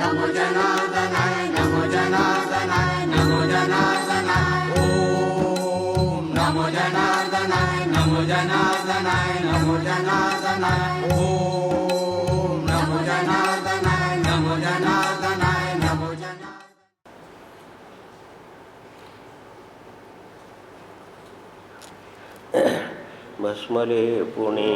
नमो जनार्दनाय नमो जनार्दनाय नमो जनार्दनाय ओम नमो जनार्दनाय नमो जनार्दनाय नमो जनार्दनाय ओम नमो जनार्दनाय नमो जनार्दनाय नमो जनार्दनाय भस्मले पुणे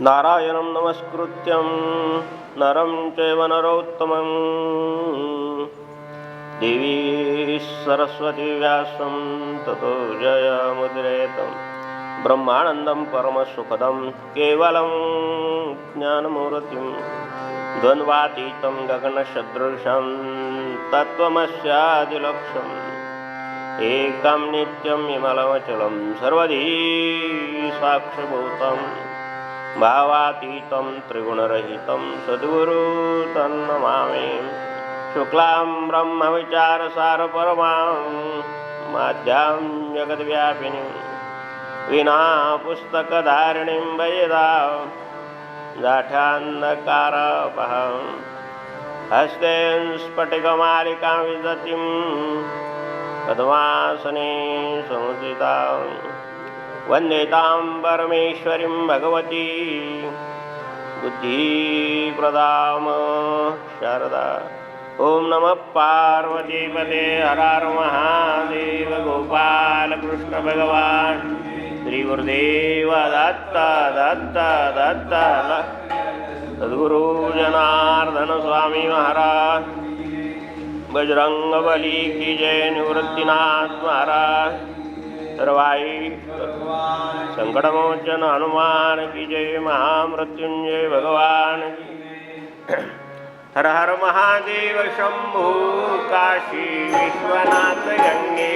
नारायणं नमस्कृत्यं नरं चैव नरोत्तमं देवी सरस्वती व्यासं ततो जयमुदीरयेत् ब्रह्मानन्दं परमसुखदं केवलं ज्ञानमूर्तिं द्वन्द्वातीतं गगनसदृशं तत्त्वमस्यादिलक्ष्यम् एकं नित्यं विमलमचलं सर्वधी साक्षिभूतं भावातीतं त्रिगुणरहितं सद्गुरु तन्नमामि शुक्लां ब्रह्मविचारसारपरमां माद्यां जगद्व्यापिनीं विना पुस्तकधारिणीं वेदा दाढ्यान्धकारापहां हस्ते स्फटिकमालिकां विदतीं पद्मासने समुदितां वन्देतां परमेश्वरीं भगवती बुद्धिप्रदां शारदा। ओम नमः पार्वतीपते हर हर महादेव। गोपाल कृष्ण भगवान श्री गुरुदेव दत्त दत्त दत्त सद्गुरु जनार्दन स्वामी महाराज, बजरंगबली की जय, निवृत्तिनाथ महाराज, सर्वाई संकटमोचन हनुमान की जय, महामृत्युंजय भगवान की। हर हर महादेव शंभु काशी विश्वनाथ गंगे।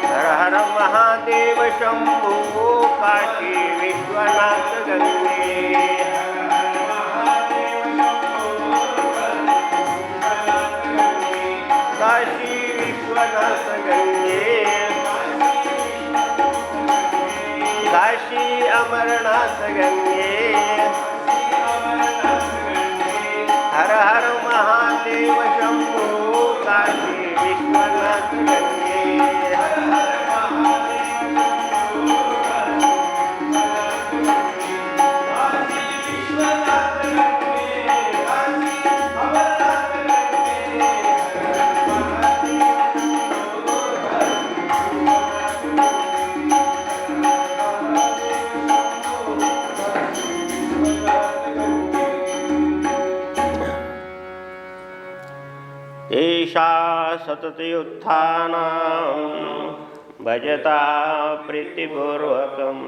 हर हर महादेव शंभु काशी विश्वनाथ गंगे। काशी विश्वनाथ गंगे, काशी अमरनाथ गंगे। हर हर महादेव शंभु काशी विश्वनाथ गंगे। एषा सतति उत्थानं भजता प्रीतिपूर्वकं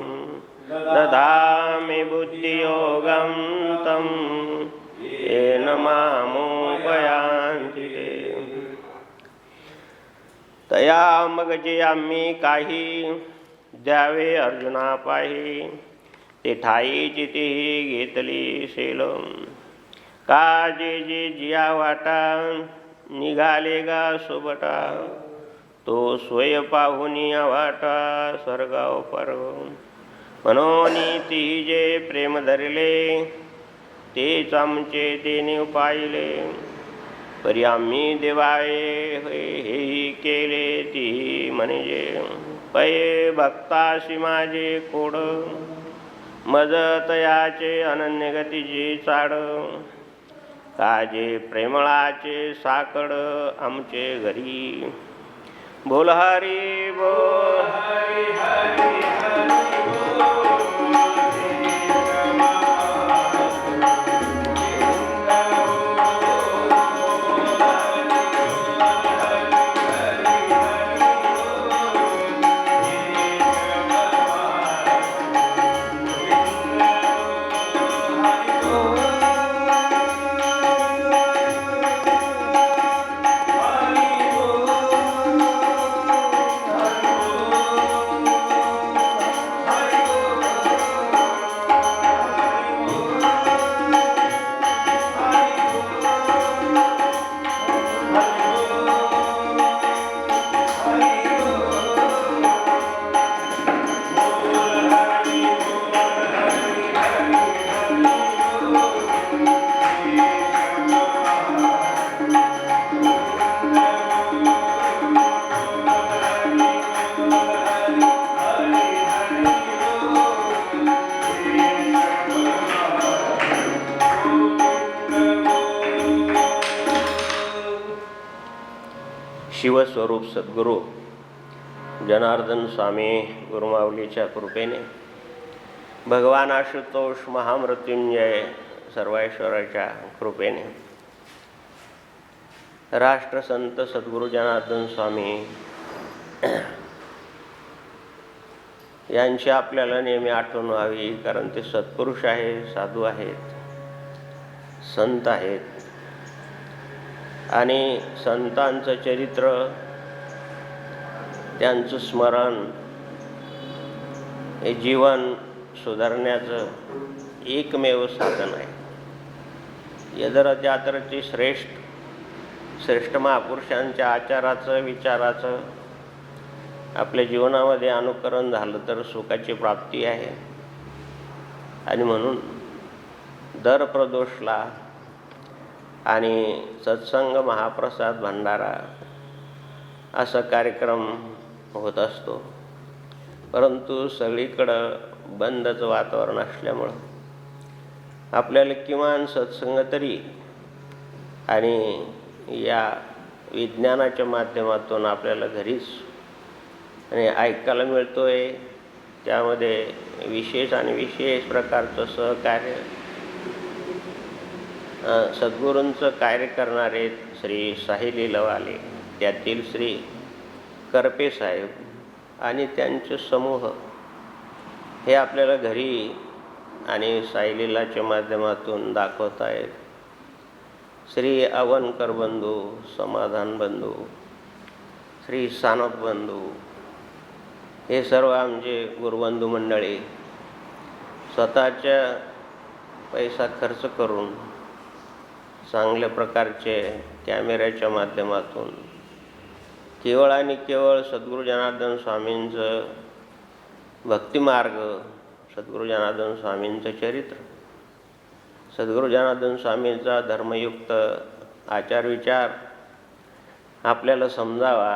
ददामि बुद्धियोगं तं येन मामुपयान्ति ते। तया मग जे आम्ही काही द्यावे अर्जुना पाही, ते ठाई चिती घेतली शेल। काजे जे जिया वाटा निघाले गा सोबटा, तो स्वय पाहुनी वाटा स्वर्गाव पर्व। म्हणून ती जे प्रेम धरले, तेच आमचे तेने पाहिले। परी आम्ही देवाये हेही केले ती म्हणजे, पै भक्ताशी माझे कोड मज तयाचे अनन्य गतीचे चाड। काजे प्रेमळाचे साकड आमचे घरी, बोल हरी बोल हरी हरी हरी बोल। शिवस्वरूप सद्गुरू जनार्दन स्वामी गुरुमाऊलीच्या कृपेने, भगवान आशुतोष महामृत्युंजय सर्वेश्वराच्या कृपेने, राष्ट्रसंत सद्गुरू जनार्दन स्वामी यांची आपल्याला नेहमी आठवण व्हावी. कारण ते सत्पुरुष आहेत, साधू आहेत, संत आहेत. आणि संतांचं चरित्र, त्यांचं स्मरण हे जीवन सुधारण्याचं एकमेव साधन आहे. यदरत्यात्रची श्रेष्ठ महापुरुषांच्या आचाराचं, विचाराचं आपल्या जीवनामध्ये अनुकरण झालं तर सुखाची प्राप्ती आहे. आणि म्हणून दर प्रदोषला आणि सत्संग, महाप्रसाद, भंडारा असा कार्यक्रम होत असतो. परंतु सगळीकडं बंदचं वातावरण असल्यामुळं आपल्याला किमान सत्संग तरी आणि या विज्ञानाच्या माध्यमातून आपल्याला घरीच आणि ऐकायला मिळतोय. त्यामध्ये विशेष प्रकारचं सहकार्य सद्गुरूंचं कार्य करणारे श्री साई लीलावाले, त्यातील श्री करपे साहेब आणि त्यांचे समूह हे आपल्याला घरी आणि साई लीलाच्या माध्यमातून दाखवत आहेत. श्री अवनकर बंधू, समाधान बंधू, श्री सानप बंधू हे सर्व आमचे गुरुबंधू मंडळी स्वतःच्या पैसा खर्च करून चांगल्या प्रकारचे कॅमेऱ्याच्या माध्यमातून केवळ आणि केवळ सद्गुरू जनार्दन स्वामींचं भक्तिमार्ग, सद्गुरू जनार्दन स्वामींचं चरित्र, सद्गुरू जनार्दन स्वामींचा धर्मयुक्त आचारविचार आपल्याला समजावा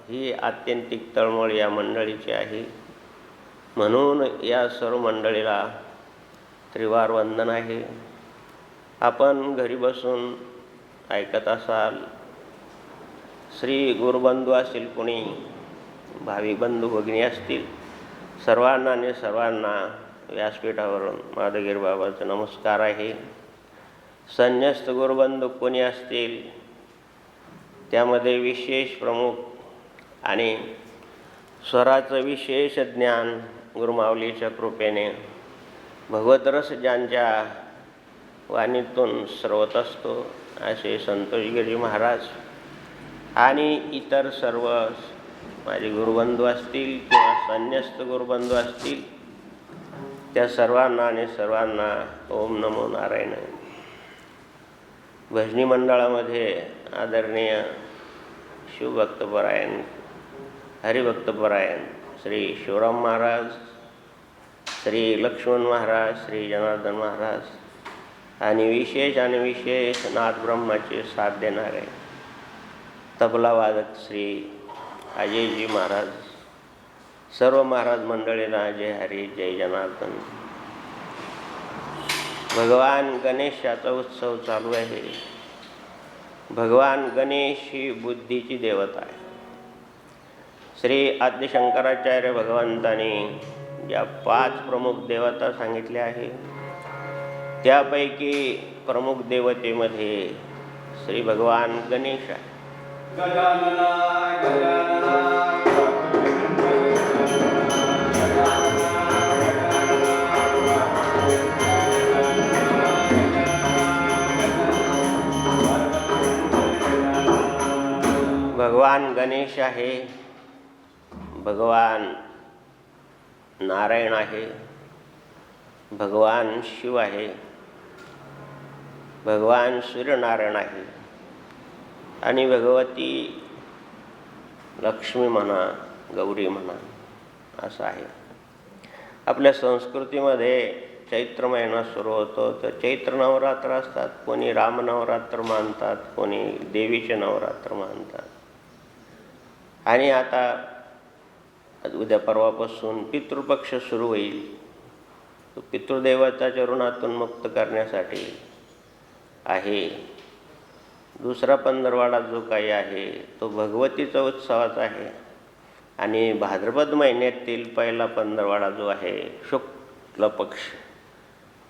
ही आत्यंतिक तळमळ या मंडळीची आहे. म्हणून या सर्व मंडळीला त्रिवार वंदन आहे. आपण घरी बसून ऐकत असाल, श्री गुरुबंधू असतील, कोणी भावी बंधू भगिनी असतील, सर्वांना व्यासपीठावरून माधवगिरी बाबाचा नमस्कार आहे. संन्यस्त गुरुबंधू कोणी असतील, त्यामध्ये विशेष प्रमुख आणि स्वराचं विशेष ज्ञान गुरुमाऊलीच्या कृपेने भगवत रस ज्यांच्या वाणीतून स्रवत असतो असे संतोषगिरी महाराज आणि इतर सर्व माझे गुरुबंधू असतील किंवा संन्यस्त गुरुबंधू असतील, त्या सर्वांना ओम नमो नारायण. भजनी मंडळामध्ये आदरणीय शिवभक्तपरायण, हरिभक्तपरायण श्री शिवराम महाराज, श्री लक्ष्मण महाराज, श्री जनार्दन महाराज आणि विशेष नाथब्रह्माचे साथ देणारे तबला वादक श्री अजयजी महाराज, सर्व महाराज मंडळींना जय हरी, जय जनार्दन. भगवान गणेशाचा उत्सव चालू आहे. भगवान गणेश ही बुद्धीची देवता आहे. श्री आद्य शंकराचार्य भगवंतांनी ज्या 5 प्रमुख देवता सांगितल्या आहे, त्यापैकी प्रमुख देवतेमध्ये श्री भगवान गणेश आहे. भगवान गणेश आहे, भगवान नारायण आहे, भगवान शिव आहे, भगवान सूर्यनारायण आहे आणि भगवती लक्ष्मी म्हणा, गौरी म्हणा असं आहे. आपल्या संस्कृतीमध्ये चैत्र महिना सुरू होतो तर चैत्र नवरात्र असतात. कोणी रामनवरात्र मानतात, कोणी देवीचे नवरात्र मानतात. आणि आता उद्या परवापासून पितृपक्ष सुरू होईल. तो पितृदेवताच्या ऋणातून मुक्त करण्यासाठी आहे. दुसरा पंधरवाडा जो काही आहे तो भगवतीचा उत्सवाचा आहे आणि भाद्रपद महिन्यातील पहिला पंधरवाडा जो आहे शुक्ल पक्ष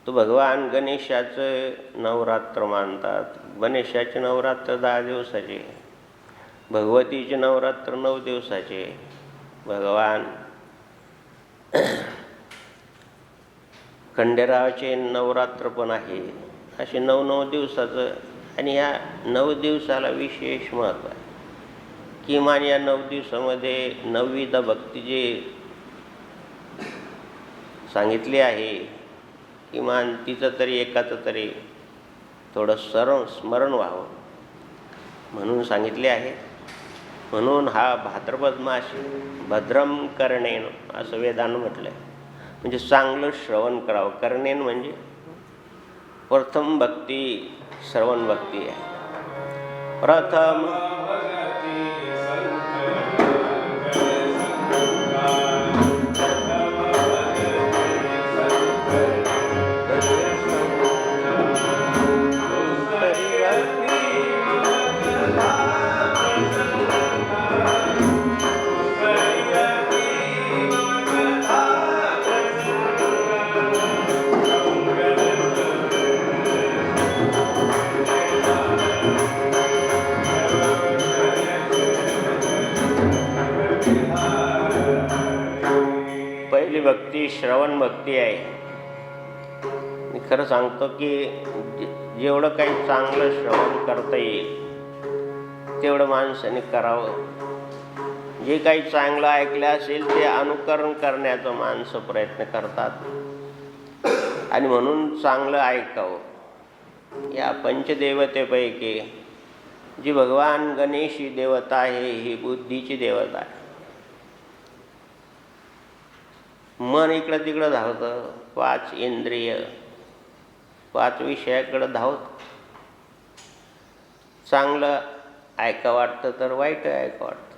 तो भगवान गणेशाचं नवरात्र मानतात. गणेशाचे नवरात्र 10 दिवसाचे, भगवतीचे नवरात्र 9 दिवसाचे, भगवान खंडेरावाचे नवरात्र पण आहे. असे 9 दिवसाचं. आणि ह्या 9 दिवसाला विशेष महत्त्व आहे. किमान या 9 दिवसामध्ये नवविध भक्ती जे सांगितली आहे किमान तिचं तरी एकाचं तरी थोडं स्मरण व्हावं म्हणून सांगितले आहे. म्हणून हा भाद्रपद मास भद्रम करणेन असं वेदानं म्हटलं आहे. म्हणजे चांगलं श्रवण करावं. करणेन म्हणजे प्रथम भक्ती श्रवण भक्ती आहे. प्रथम भक्ती श्रवण भक्ती आहे. मी खरं सांगतो की जेवढं काही चांगलं श्रवण करता येईल तेवढं माणसाने करावं. जे काही चांगलं ऐकलं असेल ते अनुकरण करण्याचा माणसं प्रयत्न करतात आणि म्हणून चांगलं ऐकावं. या पंचदेवतेपैकी जी भगवान गणेश ही देवता आहे ही बुद्धीची देवता आहे. मन इकडं तिकडं धावतं. 5 इंद्रिय 5 विषयाकडं धावत. चांगलं ऐका वाटतं तर वाईट ऐका वाटतं.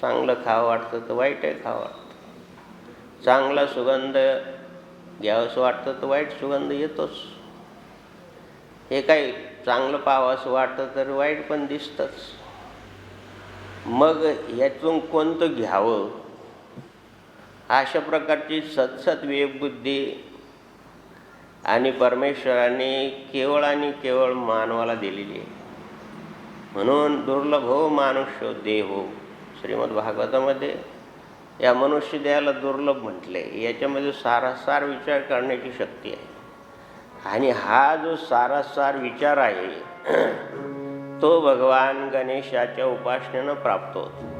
चांगलं खावं वाटतं तर वाईट खावं वाटतं. चांगला सुगंध घ्यावंसं वाटतं तर वाईट सुगंध येतोच. हे काही चांगलं पाहावंसं वाटतं तर वाईट पण दिसतंच. मग ह्यातून कोणतं घ्यावं अशा प्रकारची सतसत विवेकबुद्धी आणि परमेश्वराने केवळ आणि केवळ मानवाला दिलेली आहे. म्हणून दुर्लभो मानुष्यो देहो श्रीमद भागवतामध्ये या मनुष्य देहाला दुर्लभ म्हटले. याच्यामध्ये सारासार विचार करण्याची शक्ती आहे. आणि हा जो सारासार विचार आहे तो भगवान गणेशाच्या उपासनेनं प्राप्त होतो.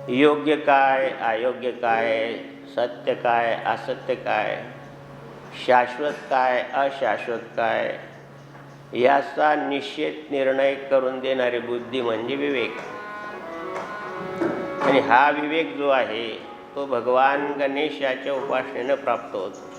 योग्य काय अयोग्य काय, सत्य काय असत्य काय, शाश्वत काय अशाश्वत काय याचा निश्चित निर्णय करून देणारी बुद्धी म्हणजे विवेक. आणि हा विवेक जो आहे तो भगवान गणेशाच्या उपासनेनं प्राप्त होतो.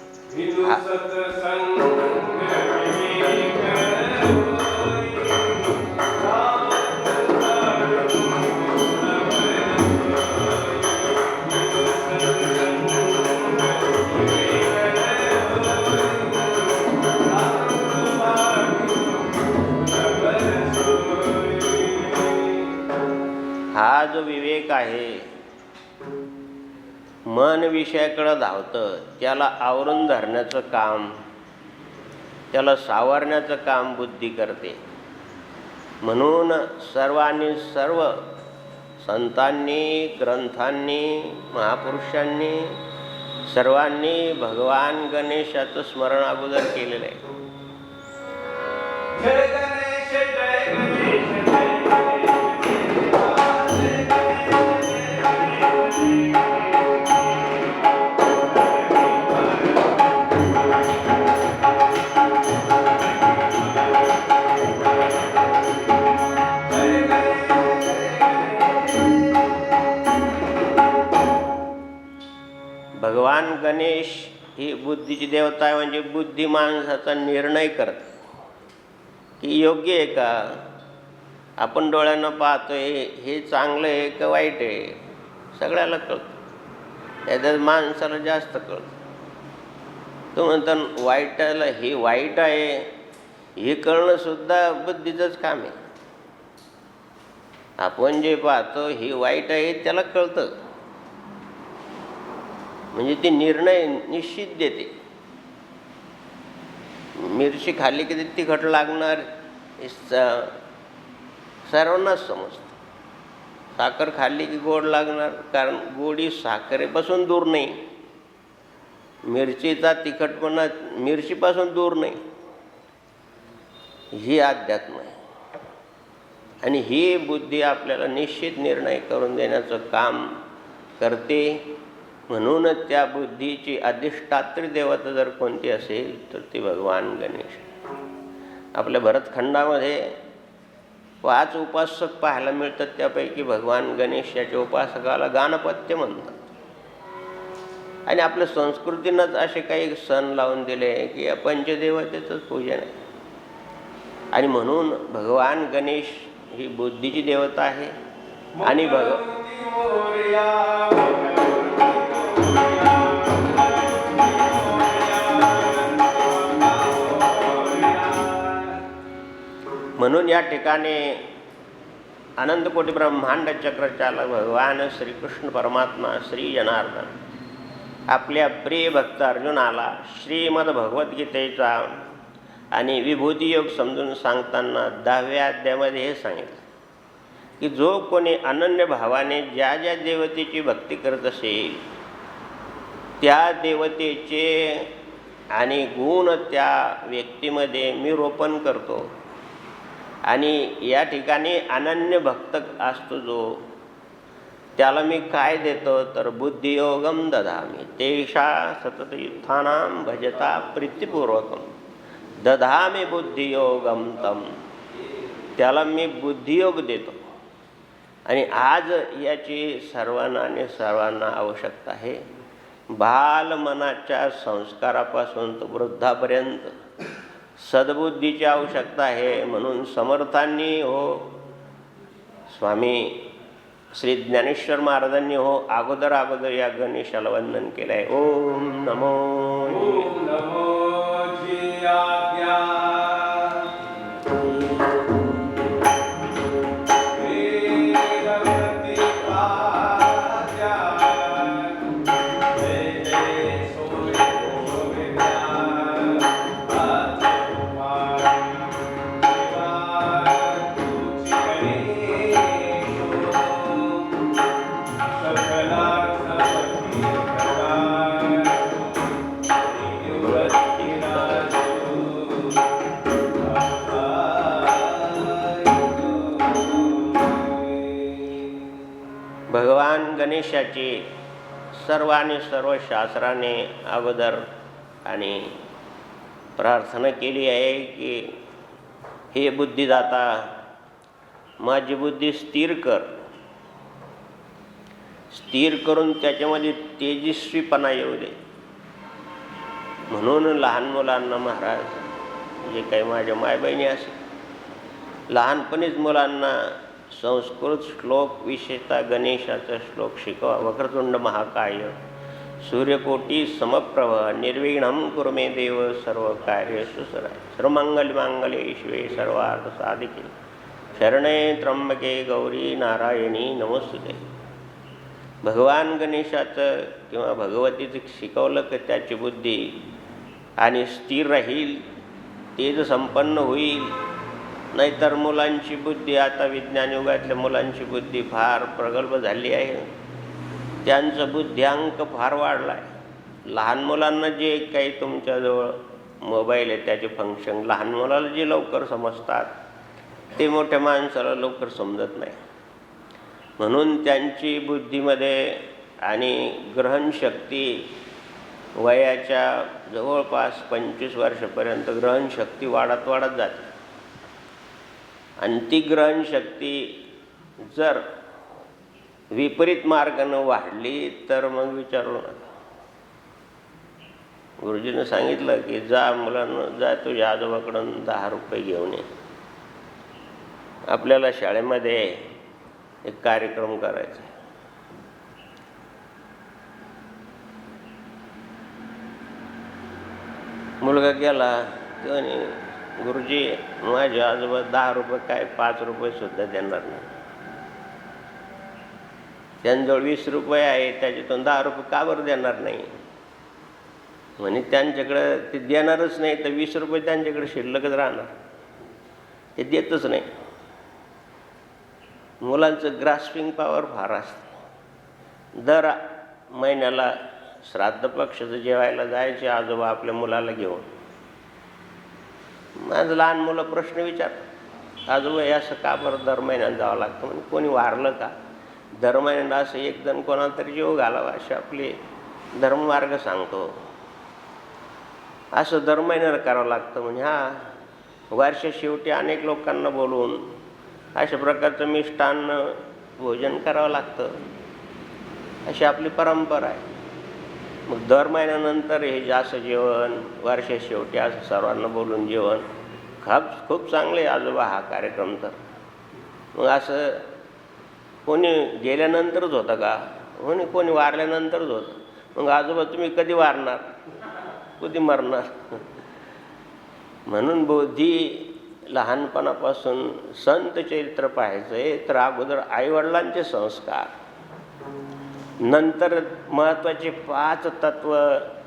हा जो विवेक आहे मन विषयाकडं धावतं त्याला आवरून धरण्याचं काम, त्याला सावरण्याचं काम बुद्धी करते. म्हणून सर्वांनी सर्व संतांनी ग्रंथांनी महापुरुषांनी सर्वांनी भगवान गणेशाचं स्मरण अगोदर केलेलं आहे. जय गणेश जय गणेश भगवान गणेश ही बुद्धीची देवता आहे. म्हणजे बुद्धी माणसाचा निर्णय करते की योग्य आहे का, आपण डोळ्यानं पाहतोय हे चांगलं आहे का वाईट आहे सगळ्याला कळतं. याच्यात माणसाला जास्त कळतं. तो म्हणतात वाईटाला हे वाईट आहे हे कळणं सुद्धा बुद्धीचंच काम आहे. आपण जे पाहतो हे वाईट आहे त्याला कळतं, म्हणजे ती निर्णय निश्चित देते. मिरची खाल्ली की ती तिखट लागणार हे सर्वांनाच समजतं. साखर खाल्ली की गोड लागणार, कारण गोडी साखरेपासून दूर नाही, मिरचीचा तिखटपणा मिरचीपासून दूर नाही. ही अध्यात्म आहे. आणि ही बुद्धी आपल्याला निश्चित निर्णय करून देण्याचं काम करते. म्हणूनच त्या बुद्धीची अधिष्ठात्री देवता जर कोणती असेल तर ती भगवान गणेश. आपल्या भरतखंडामध्ये 5 उपासक पाहायला मिळतात. त्यापैकी भगवान गणेश याच्या उपासकाला गाणपत्य म्हणतात. आणि आपल्या संस्कृतीनंच असे काही सण लावून दिले की या पंचदेवतेचंच पूजन आहे. आणि म्हणून भगवान गणेश ही बुद्धीची देवता आहे. आणि म्हणून या ठिकाणी अनंतकोटी ब्रह्मांड चक्रचालक भगवान श्रीकृष्ण परमात्मा श्री जनार्दन आपल्या प्रिय भक्त अर्जुनाला श्रीमद भगवद्गीतेचा आणि विभूती योग समजून सांगताना 10व्या अध्यायामध्ये हे सांगितलं की जो कोणी अनन्य भावाने ज्या ज्या देवतेची भक्ती करत असेल त्या देवतेचे आणि गुण त्या व्यक्तीमध्ये मी रोपण करतो. आणि या ठिकाणी अनन्य भक्त असतो जो, त्याला मी काय देतो तर बुद्धियोगम ददामी तेषा सततयुत्थानां भजता प्रीतिपूर्वकम दधामी बुद्धियोगम तम. त्याला मी बुद्धियोग देतो. आणि आज याची सर्वांना आवश्यकता आहे. बालमनाच्या संस्कारापासून तर वृद्धापर्यंत सद्बुद्धीची आवश्यकता आहे. म्हणून समर्थांनी स्वामी श्री ज्ञानेश्वर महाराजांनी अगोदर या गणेशाला वंदन केलं आहे. ओम नमो भगवान गणेशाची सर्व शास्त्राने अगोदर आणि प्रार्थना केली आहे की हे बुद्धिदाता माझी बुद्धी स्थिर कर. स्थिर करून त्याच्यामध्ये तेजस्वीपणा येऊ दे. म्हणून लहान मुलांना महाराज जे काही माझ्या मायबहिणी असेल लहानपणीच मुलांना संस्कृत श्लोक विशेषतः गणेशाचा श्लोक शिकवा. वक्रतुंड महाकाय सूर्यकोटी समप्रभ निर्विघ्नं कुरु मे देव सर्व कार्येषु सर्वदा सर्वमंगलमांगल्ये शिवे सर्वार्थ साधिके शरणे त्र्यंबके गौरी नारायणी नमोस्तुते. भगवान गणेशाचं किंवा भगवतीचं शिकवलं की त्याची बुद्धी आणि स्थिर राहील, तेज संपन्न होईल. नाहीतर मुलांची बुद्धी, आता विज्ञान युगातल्या मुलांची बुद्धी फार प्रगल्भ झाली आहे. त्यांचं बुद्ध्यांक फार वाढला आहे. लहान मुलांना जे काही तुमच्याजवळ मोबाईल आहे त्याचे फंक्शन लहान मुलाला जे लवकर समजतात ते मोठ्या माणसाला लवकर समजत नाही. म्हणून त्यांची बुद्धीमध्ये आणि ग्रहणशक्ती वयाच्या जवळपास 25 वर्षापर्यंत ग्रहणशक्ती वाढत जाते. आणि ती ग्रहणशक्ती जर विपरीत मार्गानं वाढली तर मग विचारू नका. गुरुजीनं सांगितलं की जा मुलांना जा तुझ्या आजोबाकडून 10 रुपये घेऊन ये. आपल्याला शाळेमध्ये एक कार्यक्रम करायचा. मुलगा गेला, गुरुजी माझे आजोबा 10 रुपये काय 5 रुपये सुद्धा देणार नाही. त्यांजवळ 20 रुपये आहे, त्याच्यातून 10 रुपये का बरं देणार नाही? म्हणे त्यांच्याकडं ते देणारच नाही तर 20 रुपये त्यांच्याकडे शिल्लकच राहणार, ते देतच नाही. मुलांचं ग्रास्पिंग पॉवर फार असते. दर महिन्याला श्राद्ध पक्षाचं जेवायला जायचे आजोबा आपल्या मुलाला घेऊन. माझं लहान मुलं प्रश्न विचार, आजोबा हे असं का बरं दर महिन्याला जावं लागतं? म्हणजे कोणी वारलं का? दर महिन्याला असं एक जण कोणाला तरी जीव घालावा असे आपले धर्ममार्ग सांगतो. असं दर महिन्याला करावं लागतं. म्हणजे वर्षा शेवटी अनेक लोकांना बोलवून अशा प्रकारचं मिष्टान्न भोजन करावं लागतं, अशी आपली परंपरा आहे. मग दर महिन्यानंतर हे जास्त जेवण, वर्षा शेवटी असं सर्वांना बोलून जेवण खूप चांगले आजोबा हा कार्यक्रम. तर मग असं कोणी गेल्यानंतरच होतं का? कोणी वारल्यानंतरच होतं. मग आजोबा तुम्ही कधी वारणार, कधी मरणार? म्हणून बुद्धी लहानपणापासून संत चरित्र पाहायचं आहे तर अगोदर आईवडिलांचे संस्कार, नंतर महत्त्वाचे 5 तत्व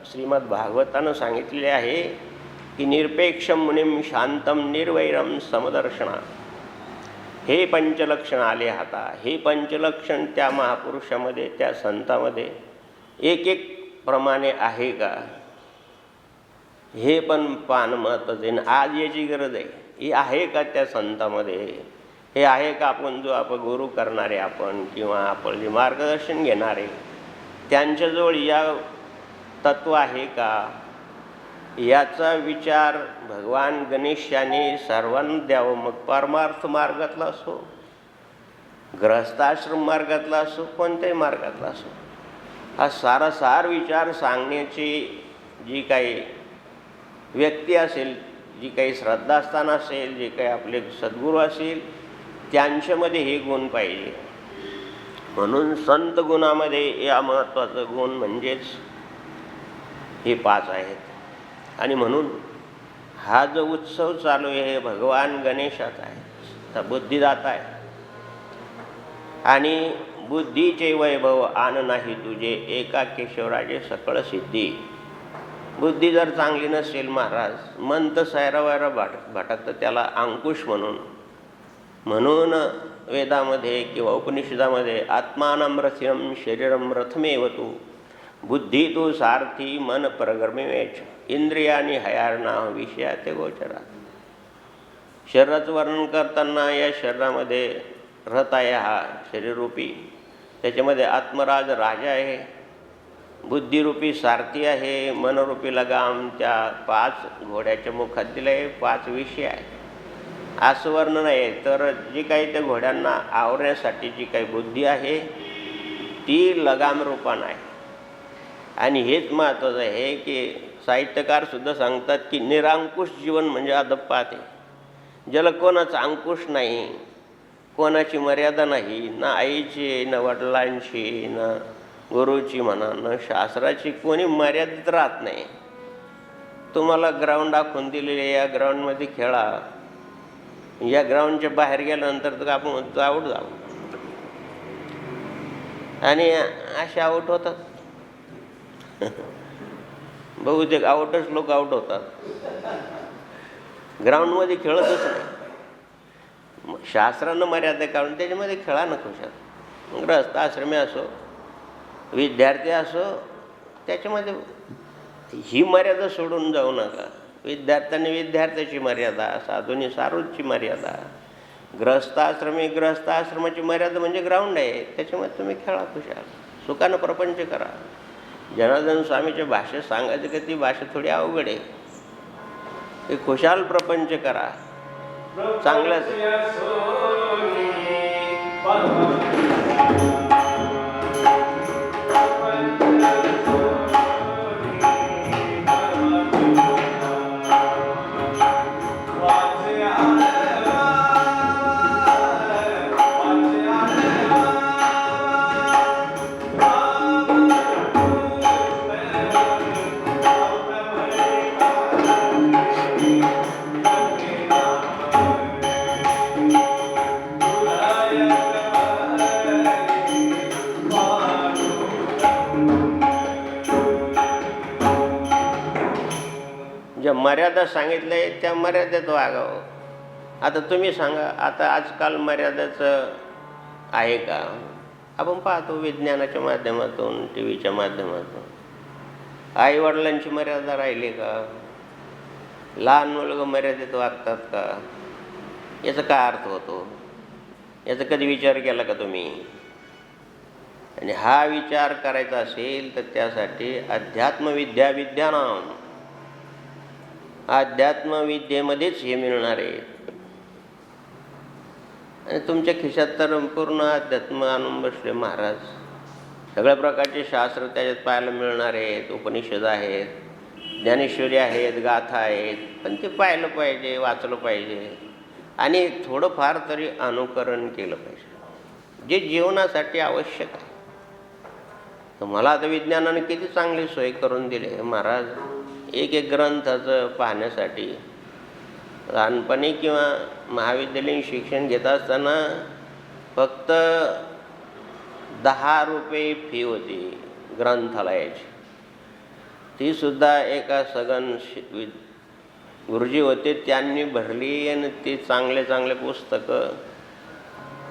श्रीमद भागवतानं सांगितलेले आहे की निरपेक्षम मुनिम शांतम निर्वैरम समदर्शना. हे पंचलक्षण आले आता. हे पंचलक्षण त्या महापुरुषामध्ये, त्या संतामध्ये एक एक प्रमाणे आहे का, हे पण पाहणं महत्त्वाचं आहे. आज याची गरज आहे. ही आहे का त्या संतामध्ये? हे आहे का आपण आपण गुरु करणारे आपण किंवा आपण जे मार्गदर्शन घेणारे त्यांच्याजवळ या तत्व आहे का? याचा विचार भगवान गणेश यांनी सर्वांना द्यावं. मग परमार्थ मार्गातला असो, गृहस्थाश्रम मार्गातला असो, कोणत्याही मार्गातला असो, हा सारासार विचार सांगण्याची जी काही व्यक्ती असेल, जी काही श्रद्धास्थान असेल, जे काही आपले सद्गुरू असेल, त्यांच्यामध्ये हे गुण पाहिजे. म्हणून संत गुणामध्ये या महत्त्वाचं गुण म्हणजेच हे 5 आहेत. आणि म्हणून हा जो उत्सव चालू आहे हे भगवान गणेशाचा आहे, तर बुद्धिदाता आहे. आणि बुद्धीचे वैभव आन नाही तुझे, एका केशवराजे सकळ सिद्धी. बुद्धी जर चांगली नसेल महाराज, मन तर सैरावैरा भटकतं, त्याला अंकुश म्हणून वेदामध्ये किंवा उपनिषदामध्ये आत्मानं रथिनं शरीरं रथमेव तू, बुद्धी तू सारथी मन परगर्मिवेच, इंद्रियानी हयारणा विषयाते गोचरा. शरीराचं वर्णन करताना या शरीरामध्ये रथ आहे, हा शरीररूपी, त्याच्यामध्ये आत्मराज राजा आहे, बुद्धिरूपी सारथी आहे, मनरूपी लगाम त्या 5 घोड्याच्या मुखात दिले 5 विषय आहे. असं वर्णन आहे. तर जी काही त्या घोड्यांना आवरण्यासाठी जी काही बुद्धी आहे ती लगाम रूपानं आहे. आणि हेच महत्त्वाचं आहे की साहित्यकारसुद्धा सांगतात की निरांकुश जीवन म्हणजे अधपात आहे. ज्याला कोणाचा अंकुश नाही, कोणाची मर्यादा नाही, ना आईची, ना वडिलांची, ना गुरुची म्हणा, ना शास्त्राची, कोणी मर्यादित राहत नाही. तुम्हाला ग्राउंड दाखवून दिलेले या ग्राउंडमध्ये खेळा, या ग्राउंडच्या बाहेर गेल्यानंतर तर आपण आऊट जाऊ, आणि असे आऊट होतात. बहुतेक आऊटच लोक आऊट होतात, ग्राउंडमध्ये खेळतच नाही. शास्त्रानं मर्यादा काढून त्याच्यामध्ये खेळा न खुशाल. ग्रहस्थ आश्रमी असो, विद्यार्थी असो, त्याच्यामध्ये ही मर्यादा सोडून जाऊ नका. विद्यार्थ्यांनी विद्यार्थ्याची मर्यादा, साधूंनी साधूची मर्यादा, गृहस्थाश्रमाची मर्यादा म्हणजे ग्राउंड आहे, त्याच्यामध्ये तुम्ही खेळा खुशाल, सुखानं प्रपंच करा. जनार्दन स्वामीच्या भाषेत सांगायचं की ती भाषा थोडी अवघड आहे. ते खुशाल प्रपंच करा, चांगल्याच. ज्या मर्यादा सांगितल्या त्या मर्यादेत वागावं. आता तुम्ही सांगा, आता आजकाल मर्यादेचं आहे का? आपण पाहतो विज्ञानाच्या माध्यमातून, टी व्हीच्या माध्यमातून. आईवडिलांची मर्यादा राहिली का? लहान मुलगा मर्यादेत वागतात का? याचा काय अर्थ होतो? याचा कधी विचार केला का तुम्ही? आणि हा विचार करायचा असेल तर त्यासाठी अध्यात्मविद्या विद्यानाम, अध्यात्मविद्येमध्येच हे मिळणार आहे. आणि तुमच्या खिशात तर पूर्ण अध्यात्म आणून बसले महाराज. सगळ्या प्रकारचे शास्त्र त्याच्यात पाहायला मिळणार आहेत. उपनिषद आहेत, ज्ञानेश्वरी आहेत, गाथा आहेत. पण ते पाहिलं पाहिजे, वाचलं पाहिजे आणि थोडंफार तरी अनुकरण केलं पाहिजे, जे जीवनासाठी आवश्यक आहे. तर मला आता विज्ञानाने किती चांगली सोय करून दिली महाराज. एक एक ग्रंथाचं पाहण्यासाठी लहानपणी किंवा महाविद्यालयीन शिक्षण घेत असताना फक्त 10 रुपये फी होती ग्रंथालयाची. ती सुद्धा एका सगन गुरुजी होते त्यांनी भरली. आणि ती चांगले चांगले पुस्तकं.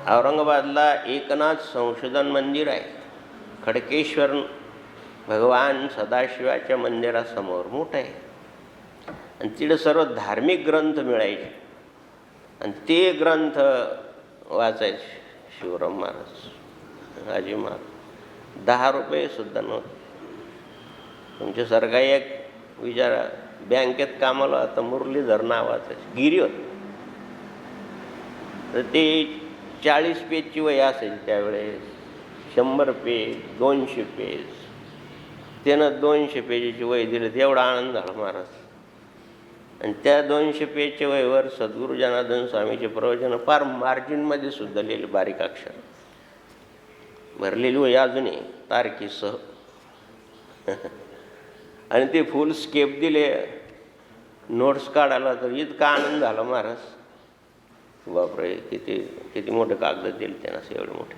औरंगाबादला एकनाथ संशोधन मंदिर आहे, खडकेश्वर भगवान सदाशिवाच्या मंदिरासमोर मोठं आहे. आणि तिथं सर्व धार्मिक ग्रंथ मिळायचे आणि ते ग्रंथ वाचायचे शिवराम महाराज, हाजी महाराज. 10 रुपये सुद्धा नव्हते. तुमच्यासारखा एक विचारा, बँकेत कामाला आता मुरलीधर नावाचं गिरी होतं. तर ते 40 पेजची वही असेल त्यावेळेस, 100 पेज, 200 पेज. त्यानं 200 पेजची वही दिली, एवढा आनंद झाला महाराज. आणि त्या 200 पेजच्या वहीवर सद्गुरू जनार्दन स्वामीचे प्रवचन फार मार्जिनमध्ये सुद्धा लिहिले, बारीक अक्षर भरलेली वही अजूनही तारखीसह. आणि ते फुल स्केप दिले नोट्स काढायला. तर इतका आनंद झाला महाराज, बापरे, किती किती मोठे कागद दिले त्यांना, असे एवढे मोठे.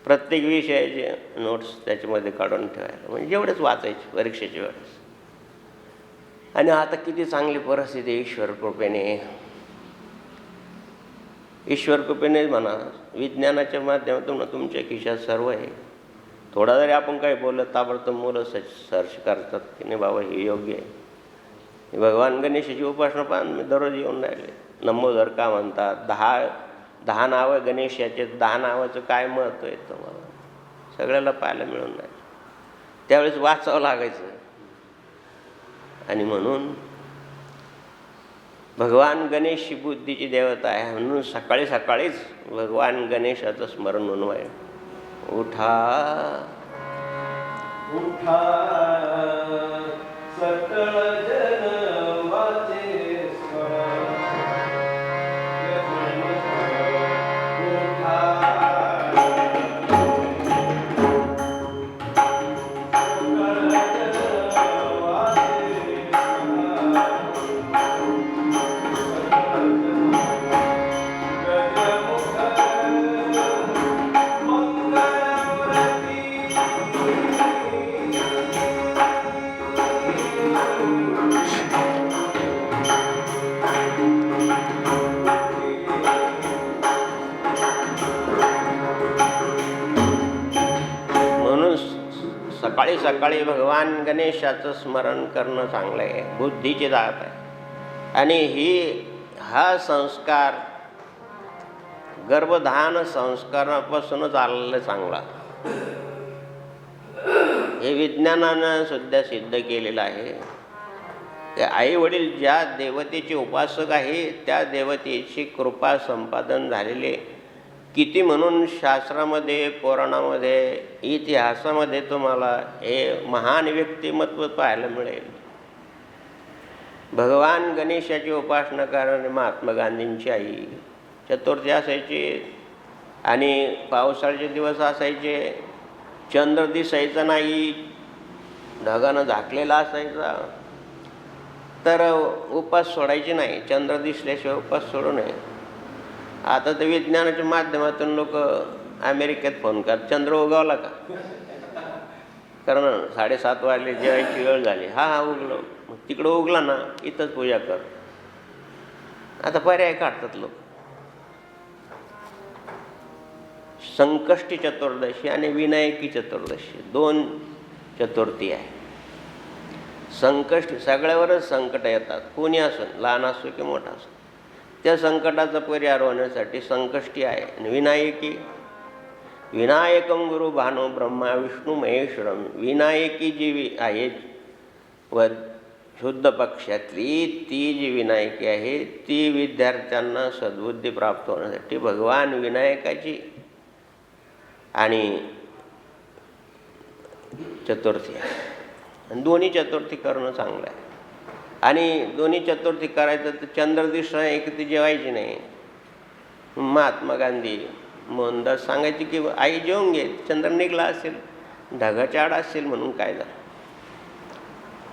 प्रत्येक विषयाचे नोट्स त्याच्यामध्ये काढून ठेवायला, म्हणजे जेवढेच वाचायचे परीक्षेच्या वेळेस. आणि आता किती चांगली परिस्थिती ईश्वर कृपेने, ईश्वर कृपेने म्हणा, विज्ञानाच्या माध्यमातून तुमच्या खिशात सर्व आहे. थोडा जरी आपण काही बोललं ताबडतोब मुलं सर्च करतात की नाही बाबा हे योग्य आहे. भगवान गणेशाची उपासना पाहून मी दररोज येऊन राहिले. नंबोदर का म्हणतात, 10 नावं गणेशाचे, 10 नावाचं काय महत्त्व आहे तुम्हाला सगळ्याला पाहायला मिळून राहिलं. त्यावेळेस वाचावं लागायचं. आणि म्हणून भगवान गणेश ही बुद्धीची देवता आहे. म्हणून सकाळी सकाळीच भगवान गणेशाचं स्मरण म्हणून आहे. उठा उठा सकळ जन वाचे स्मरण, उठा सकाळी सकाळी भगवान गणेशाचं स्मरण करणं चांगलं आहे, बुद्धीची दात आहे. आणि हा संस्कार गर्भधान संस्कारापासूनच आलेलं चांगला. हे विज्ञानानं सुद्धा सिद्ध केलेलं आहे. आई वडील ज्या देवतेचे उपासक आहे त्या देवतेची कृपा संपादन झालेले किती म्हणून शास्त्रामध्ये, पुराणामध्ये, इतिहासामध्ये तुम्हाला हे महान व्यक्तिमत्व पाहायला मिळेल. भगवान गणेशाची उपासना करणारे महात्मा गांधींची आई, चतुर्थी असायची आणि पावसाळ्याचे दिवस असायचे, चंद्र दिसायचा नाही, ढगानं झाकलेला असायचा, तर उपास सोडायचे नाही. चंद्र दिसल्याशिवाय उपास सोडू नये. आता तर विज्ञानाच्या माध्यमातून लोक अमेरिकेत फोन करतात, चंद्र उगवला का? कारण 7:30 वाजले, जेवायची वेळ झाली. हा उगलो, मग तिकडं उगला ना, इथंच पूजा कर. आता पर्याय काढतात लोक. संकष्टी चतुर्दशी आणि विनायकी चतुर्दशी 2 चतुर्थी आहे. संकष्टी सगळ्यावरच संकट येतात, कोणी असून, लहान असो की मोठा असो. त्या संकटाचा परिहार होण्यासाठी संकष्टी आहे. आणि विनायकी, विनायकम गुरु भानो ब्रह्मा विष्णू महेश्वरम. विनायकी जी आहे व शुद्ध पक्षातली ती जी विनायकी आहे ती विद्यार्थ्यांना सद्बुद्धी प्राप्त होण्यासाठी भगवान विनायकाची आणि चतुर्थी आहे. आणि दोन्ही चतुर्थी करणं चांगलं आहे. आणि दोन्ही चतुर्थी करायचं तर चंद्रदिवस एक ती जेवायची नाही. महात्मा गांधी, मोहनदास सांगायचे की आई जेवून घे, चंद्र निघला असेल, ढगाच्या आड असेल म्हणून काय झालं.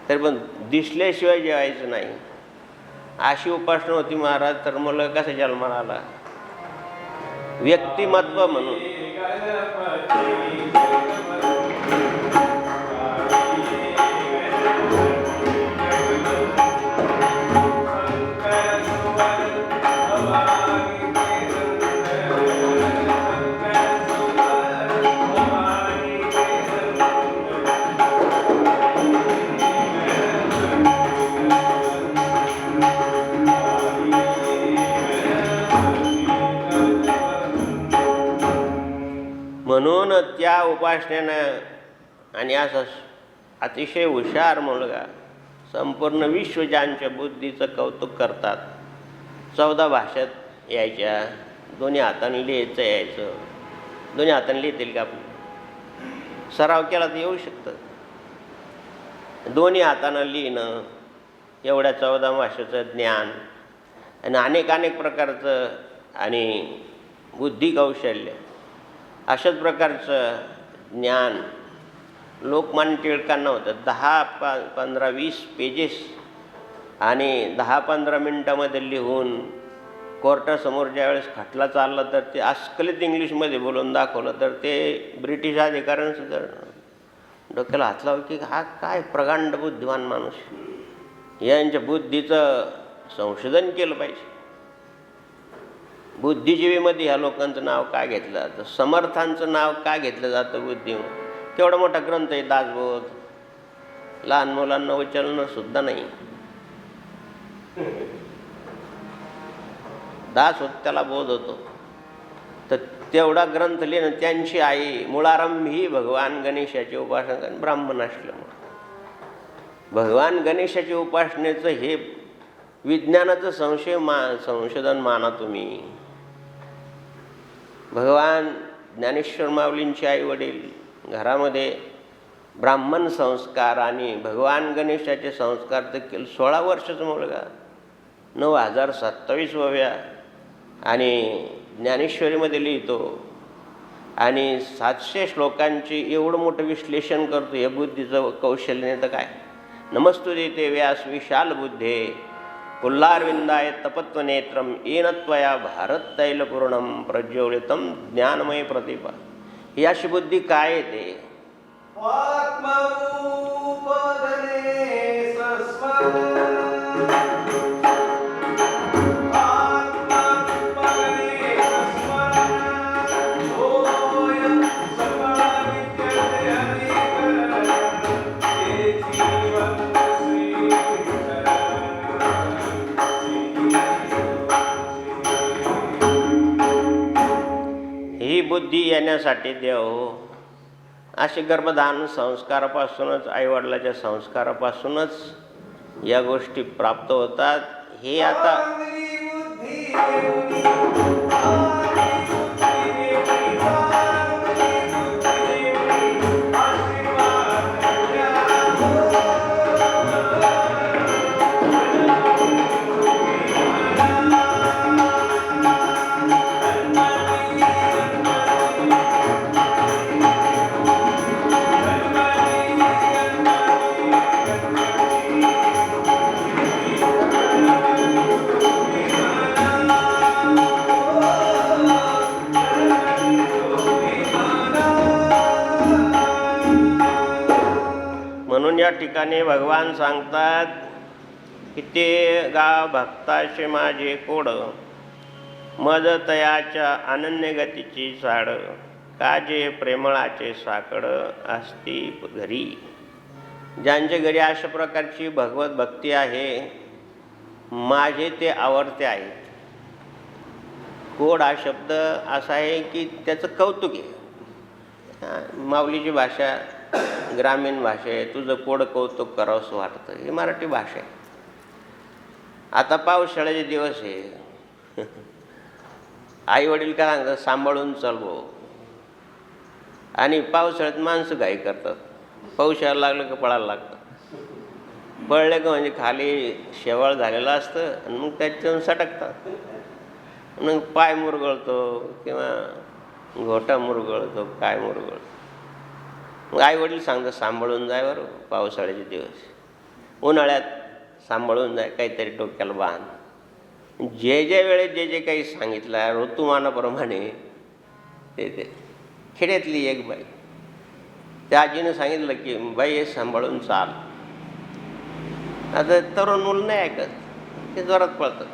तर पण दिसल्याशिवाय जेवायचं नाही, अशी उपासना होती महाराज. तर मला कसं जन्माला आला? व्यक्तिमत्व म्हणून. म्हणून त्या उपासनेनं, आणि असा अतिशय हुशार मुलगा, संपूर्ण विश्व ज्यांच्या बुद्धीचं कौतुक करतात. 14 भाषेत यायच्या, दोन्ही हाताने लिहायचं यायचं. दोन्ही हाताने लिहितील का आपण? सराव केला तर येऊ शकतं. दोन्ही हातानं लिहिणं, एवढ्या 14 भाषेचं ज्ञान आणि अनेक प्रकारचं आणि बुद्धी कौशल्य, अशाच प्रकारचं ज्ञान लोकमान्य टिळकांना होतं. 10-15-20 पेजेस आणि 10-15 मिनटामध्ये लिहून कोर्टासमोर ज्यावेळेस खटला चालला तर ते अस्खलित इंग्लिशमध्ये बोलून दाखवलं तर ते ब्रिटिश अधिकाऱ्यांसुद्धा डोक्याला हात लावलं की हा काय प्रगांड बुद्धिमान माणूस, यांच्या बुद्धीचं संशोधन केलं पाहिजे. बुद्धिजीवीमध्ये ह्या लोकांचं नाव का घेतलं जातं? समर्थांचं नाव का घेतलं जातं बुद्धी? केवढा मोठा ग्रंथ आहे दासबोध, लहान मुलांना उचलणं सुद्धा नाही. दास होत त्याला बोध होतो. तर तेवढा ग्रंथ लिहिणं. त्यांची आई मुळारंभी भगवान गणेशाची उपासना, ब्राह्मण असल्यामुळे भगवान गणेशाची उपासनेचं हे विज्ञानाचं संशोधन माना तुम्ही. भगवान ज्ञानेश्वर माऊलींचे आई वडील घरामध्ये ब्राह्मण संस्कार आणि भगवान गणेशाचे संस्कार तर केले. 16 वर्षाचा मुलगा 9027 वव्या आणि ज्ञानेश्वरीमध्ये लिहितो आणि 700 श्लोकांची एवढं मोठं विश्लेषण करतो. हे बुद्धीचं कौशल्य तर काय. नमस्तुते ते व्यास विशाल बुद्धे पुल्लारविंदाय तपत्वनेत्रम येन त्वया भारत तैलपूर्णम प्रज्वलितम ज्ञानमय प्रतिभा. ही अशी बुद्धी काय येते? बुद्धी येण्यासाठी देव असे गर्भधान संस्कारापासूनच, आईवडिलाच्या संस्कारापासूनच या गोष्टी प्राप्त होतात. हे आता म्हणून या ठिकाणी भगवान सांगतात की ते गा भक्ताशे माझे कोड, मज तयाच्या अनन्य गतीची साड, काजे प्रेमळाचे साकड असती घरी. ज्यांच्या घरी अशा प्रकारची भगवत भक्ती आहे, माझे ते आवडते आहेत. कोड हा शब्द असा आहे की त्याचं कौतुक आहे. माऊलीची भाषा ग्रामीण भाषा आहे. तुझं कोड कौतुक करावंसं वाटतं, ही मराठी भाषा आहे. आता पावसाळ्याचे दिवस आहे. आई वडील काय सांगतात, सांभाळून चालवो. आणि पावसाळ्यात माणसं घाई करतात. पाऊस यायला लागलं का पळायला लागतं. पळले का म्हणजे खाली शेवाळ झालेलं असतं आणि मग त्याच्यातून सटकतात. मग पाय मुरगळतो किंवा घोटा मुरगळतो, काय मुरगळतो. मग आई वडील सांगतात सांभाळून जाय बरं, पावसाळ्याचे दिवस. उन्हाळ्यात सांभाळून जाय, काहीतरी डोक्याला बांध. जे जे वेळेत जे जे काही सांगितलं ऋतुमानाप्रमाणे ते खेड्यातली एक बाई, त्या आजीनं सांगितलं की बाई हे सांभाळून चाल. आता तरुण मुलं नाही ऐकत, ते जोरात पळतं.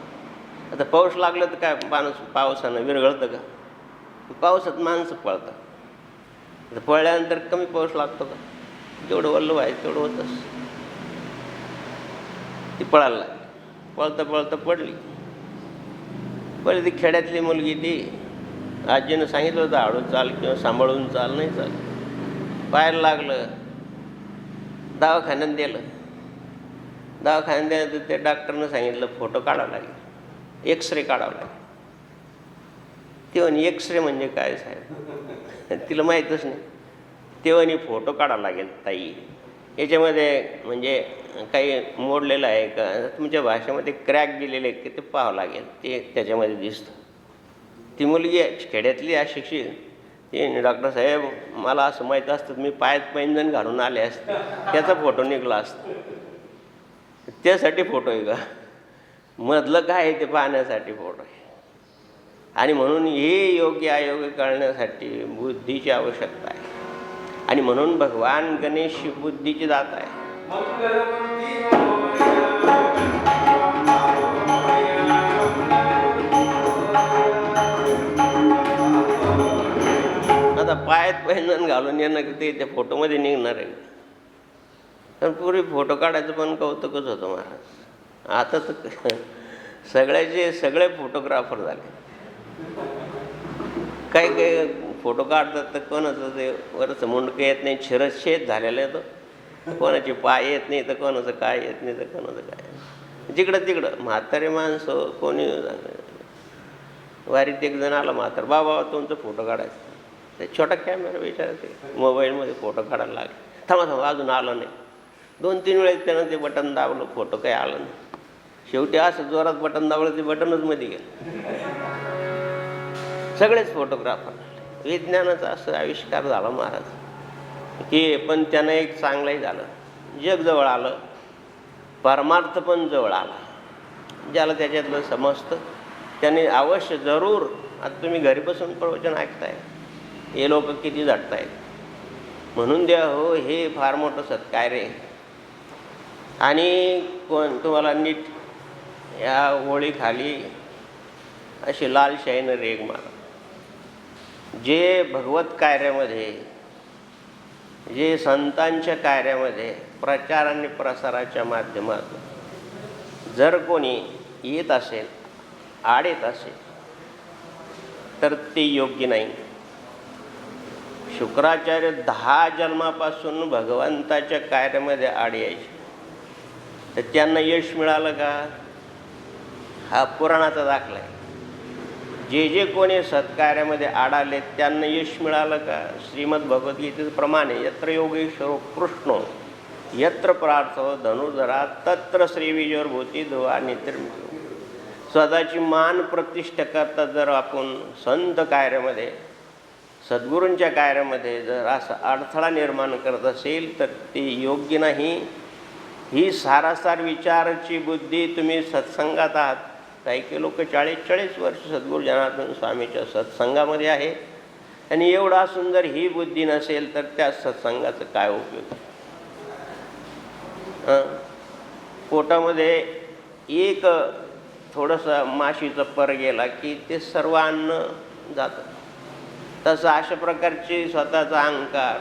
आता पाऊस लागलं तर काय माणूस पावसानं विरघळतं का? पावसात माणसं पळतात. आता पळल्यानंतर कमी पाऊस लागतो का? जेवढं वल्ल व्हायचं तेवढं होतंच. ती पळायला लागली. पळतं पळतं पडली. ती खेड्यातली मुलगी. ती आजीनं सांगितलं होतं हळू चाल किंवा सांभाळून चाल, नाही चाल. पायाला लागलं, दवाखान्यात दिलं. दवाखान्यात दिलं, ते डॉक्टरनं सांगितलं फोटो काढावा लागेल, एक्सरे काढावा लागेल. ते म्हणे एक्सरे म्हणजे काय साहेब, तिला माहीतच नाही. ते म्हणे फोटो काढावा लागेल ताई, याच्यामध्ये म्हणजे काही मोडलेलं आहे का, तुमच्या भाषेमध्ये क्रॅक गेलेले आहेत की ते पाहावं लागेल, ते त्याच्यामध्ये दिसतं. ती मुलगी खेड्यातली अशिक्षित, ते डॉक्टर साहेब मला असं माहीत असतं मी पायात पैंजण घालून आले असते, त्याचा फोटो निघला असता. त्यासाठी फोटो आहे का? मधलं काय आहे ते पाहण्यासाठी फोटो आहे. आणि म्हणून हे योग्य अयोग्य कळण्यासाठी बुद्धीची आवश्यकता आहे. आणि म्हणून भगवान गणेश बुद्धीची दाता आहे. आता पायात पैंजण घालून येणं ते त्या फोटोमध्ये निघणार आहे. तर पूर्वी फोटो काढायचं पण कौतुकच होतं महाराज. आता तर सगळे फोटोग्राफर झाले. काही काही फोटो काढतात तर कोणाचं ते वरचं मुंडकं येत नाही, शिरच्छेद झालेलं येतो. कोणाचे पाय येत नाही तर कोणाचं काय येत नाही तर कोणाचं काय. जिकडं तिकडं म्हातारे माणसं कोणी वारीत एक जण आला म्हातार, बाबा तुमचं फोटो काढायचं. ते छोटा कॅमेरा विचारायचे, मोबाईलमध्ये फोटो काढायला लागले. थांबा अजून आलं नाही. 2-3 वेळेस त्यानं ते बटन दाबलं, फोटो काही आलं नाही. शेवटी असं जोरात बटन दाबलं ते बटनच मध्ये गेलं. सगळेच फोटोग्राफर. विज्ञानाचा असं आविष्कार झाला महाराज की, पण त्यानं एक चांगलंही झालं, जग जवळ आलं, परमार्थ पण जवळ आला. ज्याला त्याच्यातलं समजतं त्याने अवश्य जरूर. आता तुम्ही घरी बसून प्रवचन ऐकताय, हे लोक किती झटतायत. म्हणून द्या हो, हे फार मोठं सत्कार्य. आणि तुम्हाला नीट या ओळीखाली अशी लालशाहीनं रेग मारा. जे भगवत कार्यामध्ये, जे संतांच्या कार्यामध्ये प्रचार आणि प्रसाराच्या माध्यमातून जर कोणी येत असेल, आड येत असेल, तर ते योग्य नाही. शुक्राचार्य 10 जन्मापासून भगवंताच्या कार्यामध्ये आड यायचे, तर त्यांना यश मिळालं का? हा पुराणाचा दाखला आहे. जे जे कोणी सत्कार्यामध्ये आडाले त्यांना यश मिळालं का? श्रीमद भगवद्गीतेचं प्रमाण आहे, यत्र योगेश्वरो कृष्णो यत्र प्रार्थो धनुधरा तत्र श्रीविजयोर्भूती धुवा नित्यमितो. स्वतःची मान प्रतिष्ठा करता जर आपण संत कार्यामध्ये, सद्गुरूंच्या कार्यामध्ये जर असा अडथळा निर्माण करत असेल तर ते योग्य नाही. ही सारासार विचाराची बुद्धी. तुम्ही सत्संगात आहात, काही लोक 40-40 वर्ष सद्गुरू जनार्दन स्वामीच्या सत्संगामध्ये आहे, आणि एवढा सुंदर ही बुद्धी नसेल तर त्या सत्संगाचं काय उपयोग? पोटामध्ये एक थोडंसं माशीचं पर गेला की ते सर्व अन्न जातं. तसं अशा प्रकारचे स्वतःचा अहंकार,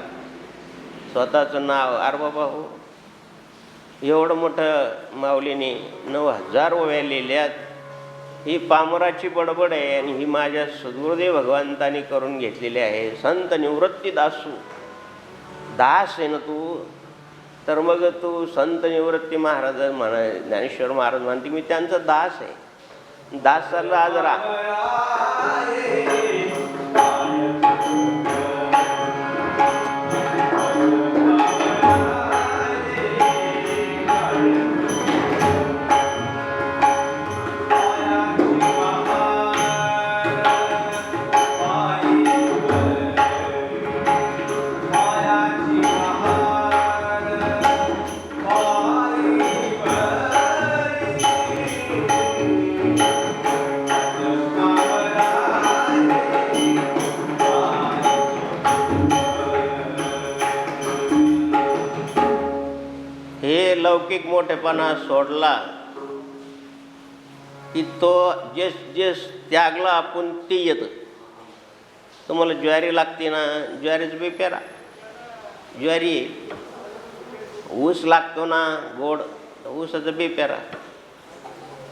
स्वतःचं नाव, अरे बाबा हो, एवढं मोठं माऊलीने 9000 ओव्या लिहिल्यात, ही पामराची बडबड आहे आणि ही माझ्या सद्गुरुदेव भगवंतानी करून घेतलेली आहे. संत निवृत्ती दासू, दास आहे ना तू, तर मग तू संत निवृत्ती महाराज म्हणा, ज्ञानेश्वर महाराज म्हणते मी त्यांचा दास आहे. दासाला आज लौकिक मोठेपणा सोडला की तो जे त्यागला आपण ते येतं. तुम्हाला ज्वारी लागते ना, ज्वारीचं बी पेरा, ज्वारी. ऊस लागतो ना गोड, ऊसाचं बी पेरा.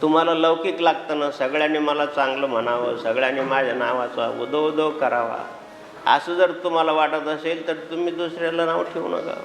तुम्हाला लौकिक लागतं ना, सगळ्यांनी मला चांगलं म्हणावं, सगळ्यांनी माझ्या नावाचा उदो उदो करावा, असं जर तुम्हाला वाटत असेल तर तुम्ही दुसऱ्याला नाव ठेवू नका.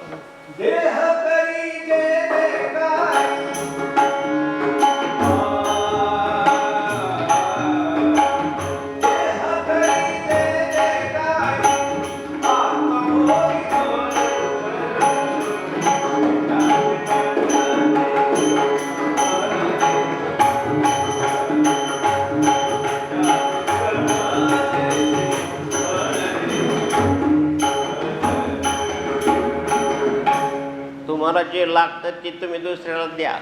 तुम्हाला जे लागतं ते तुम्ही दुसऱ्याला द्या.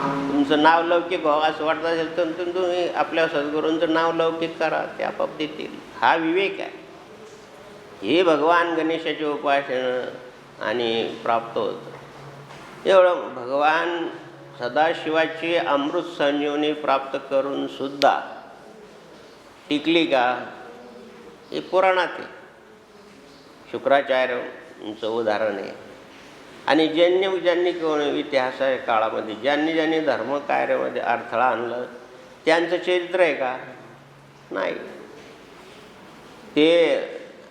तुमचं नाव लौकिक व्हावं असं वाटत असेल तर तुम्ही आपल्या सद्गुरूंचं नाव लौकिक करा, ते आपाप देतील. हा विवेक आहे. हे भगवान गणेशाचे उपासना आणि प्राप्त होतं. एवढं भगवान सदाशिवाची अमृत संजीवनी प्राप्त करून सुद्धा टिकली का, हे पुराणात आहे. शुक्राचार्यांचं उदाहरण आहे. आणि ज्यांनी इतिहासाच्या काळामध्ये ज्यांनी धर्मकार्यामध्ये अडथळा आणलं त्यांचं चरित्र आहे का, नाही. ते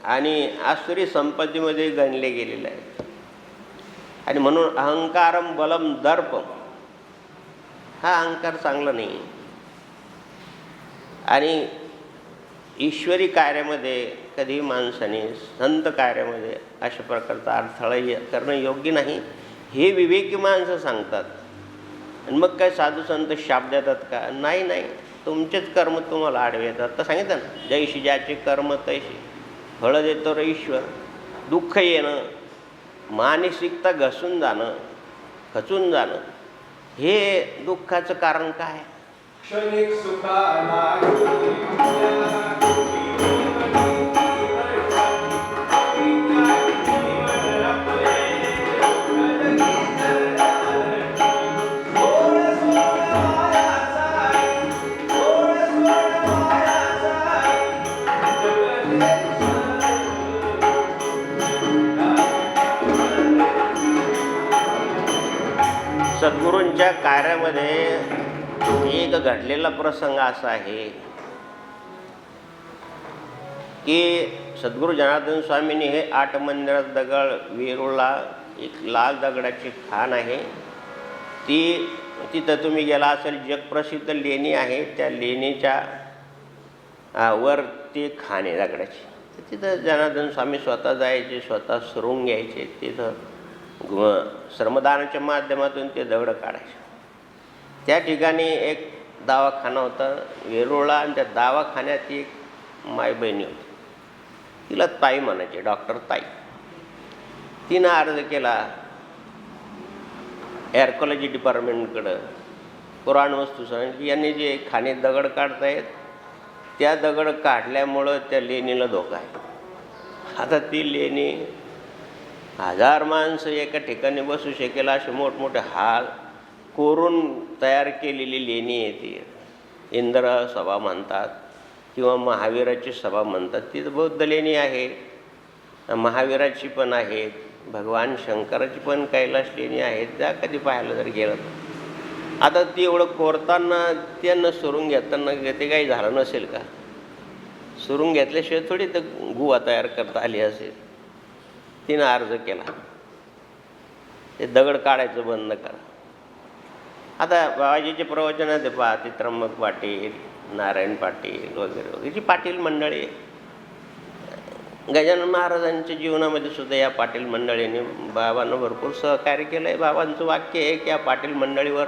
आणि आसुरी संपत्तीमध्ये गणले गेलेले आहेत. आणि म्हणून अहंकारम बलम दर्पम, हा अहंकार चांगला नाही. आणि ईश्वरी कार्यामध्ये कधी माणसाने, संत कार्यामध्ये अशा प्रकारचा अडथळा करणं योग्य नाही, हे विवेकी माणसं सांगतात. आणि मग काय साधू संत शाप देतात का, नाही नाही, तुमचेच कर्म तुम्हाला आडवे येतात. तर सांगितलं ना, जैशी ज्याचे कर्म तैशी फळं देतो रे ईश्वर. दुःख येणं, मानसिकता घसून जाणं, खचून जाणं, हे दुःखाचं कारण काय. क्षणिक सुखाला सद्गुरूंच्या कार्यामध्ये एक घडलेला प्रसंग असा आहे की सद्गुरू जनार्दन स्वामींनी हे 8 मंदिरात दगड वेरूळला एक लाल दगडाची खाण आहे. तिथं तुम्ही गेला असेल, जगप्रसिद्ध लेणी आहे. त्या लेणीच्या वर ती खाण आहे दगडाची. तिथं जनार्दन स्वामी स्वतः जायचे, स्वतः सुरून घ्यायचे. तिथं श्रमदानाच्या माध्यमातून ते दगड काढायचे. त्या ठिकाणी एक दवाखाना होता वेरूळला, आणि त्या दवाखान्यात एक माय बहिणी होती. तिला ताई म्हणायचे, डॉक्टर ताई. तिनं अर्ज केला ॲर्कोलॉजी डिपार्टमेंटकडं. पुराण वस्तू सांग की यांनी जे खाणीत दगड काढतायत त्या दगड काढल्यामुळं त्या लेणीला धोका आहे. आता ती लेणी 1000 माणसं एका ठिकाणी बसू शकेल असे मोठमोठे हाल कोरून तयार केलेली लेणी आहे ती. इंद्र सभा म्हणतात किंवा महावीराची सभा म्हणतात. ती बौद्ध लेणी आहे. महावीराची पण आहेत, भगवान शंकराची पण कैलास लेणी आहेत. त्या कधी पाहायला जर गेलं आता ती एवढं कोरताना त्यांना सुरून घेताना ते काही झालं नसेल का? सुरून घेतल्याशिवाय थोडी तर गुहा तयार करता आली असेल. तिनं अर्ज केला ते दगड काढायचं बंद करा. आता बाबाजीचे प्रवचन आहे ते पहा, ते त्र्यंबक पाटील, नारायण पाटील वगैरे वगैरे जी पाटील मंडळी आहे. गजानन महाराजांच्या जीवनामध्ये सुद्धा या पाटील मंडळीने बाबांना भरपूर सहकार्य केलं आहे. बाबांचं वाक्य आहे की या पाटील मंडळीवर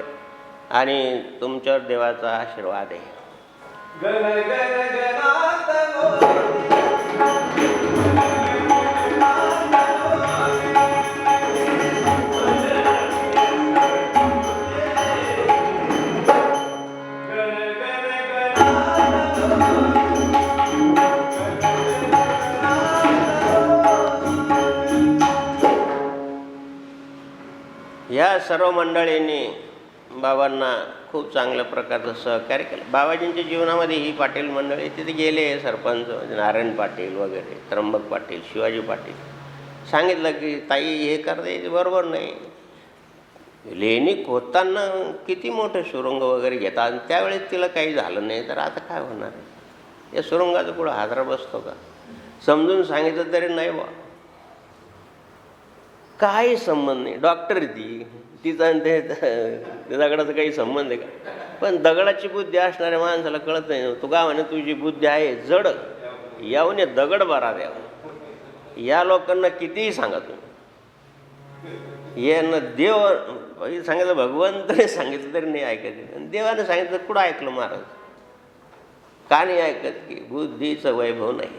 आणि तुमच्यावर देवाचा आशीर्वाद आहे. गण गण गणात ह्या सर्व मंडळींनी बाबांना खूप चांगल्या प्रकारचं सहकार्य केलं. बाबाजींच्या जीवनामध्ये ही पाटील मंडळी तिथे गेले. सरपंच नारायण पाटील वगैरे, त्र्यंबक पाटील, शिवाजी पाटील सांगितलं की ताई हे करता येते बरोबर नाही. लेणी खोदताना किती मोठे सुरुंग वगैरे घेतात आणि त्यावेळेस तिला काही झालं नाही तर आता काय होणार आहे? या सुरुंगाचा पुढं हादरा बसतो का? समजून सांगितलं तरी नाही बा. काही संबंध नाही. डॉक्टर ती तिचा आणि ते दगडाचा काही संबंध आहे का? पण दगडाची बुद्धी असणाऱ्या माणसाला कळत नाही. तू का म्हणे तुझी बुद्धी आहे जड, यावने दगड बरा द्यावं. या लोकांना कितीही सांगा तुम्ही, यांना देव सांगितलं, भगवंताने सांगितलं तरी नाही ऐकत. देवाने सांगितलं कुठं ऐकलं महाराज? का नाही ऐकत? की बुद्धीचं वैभव नाही.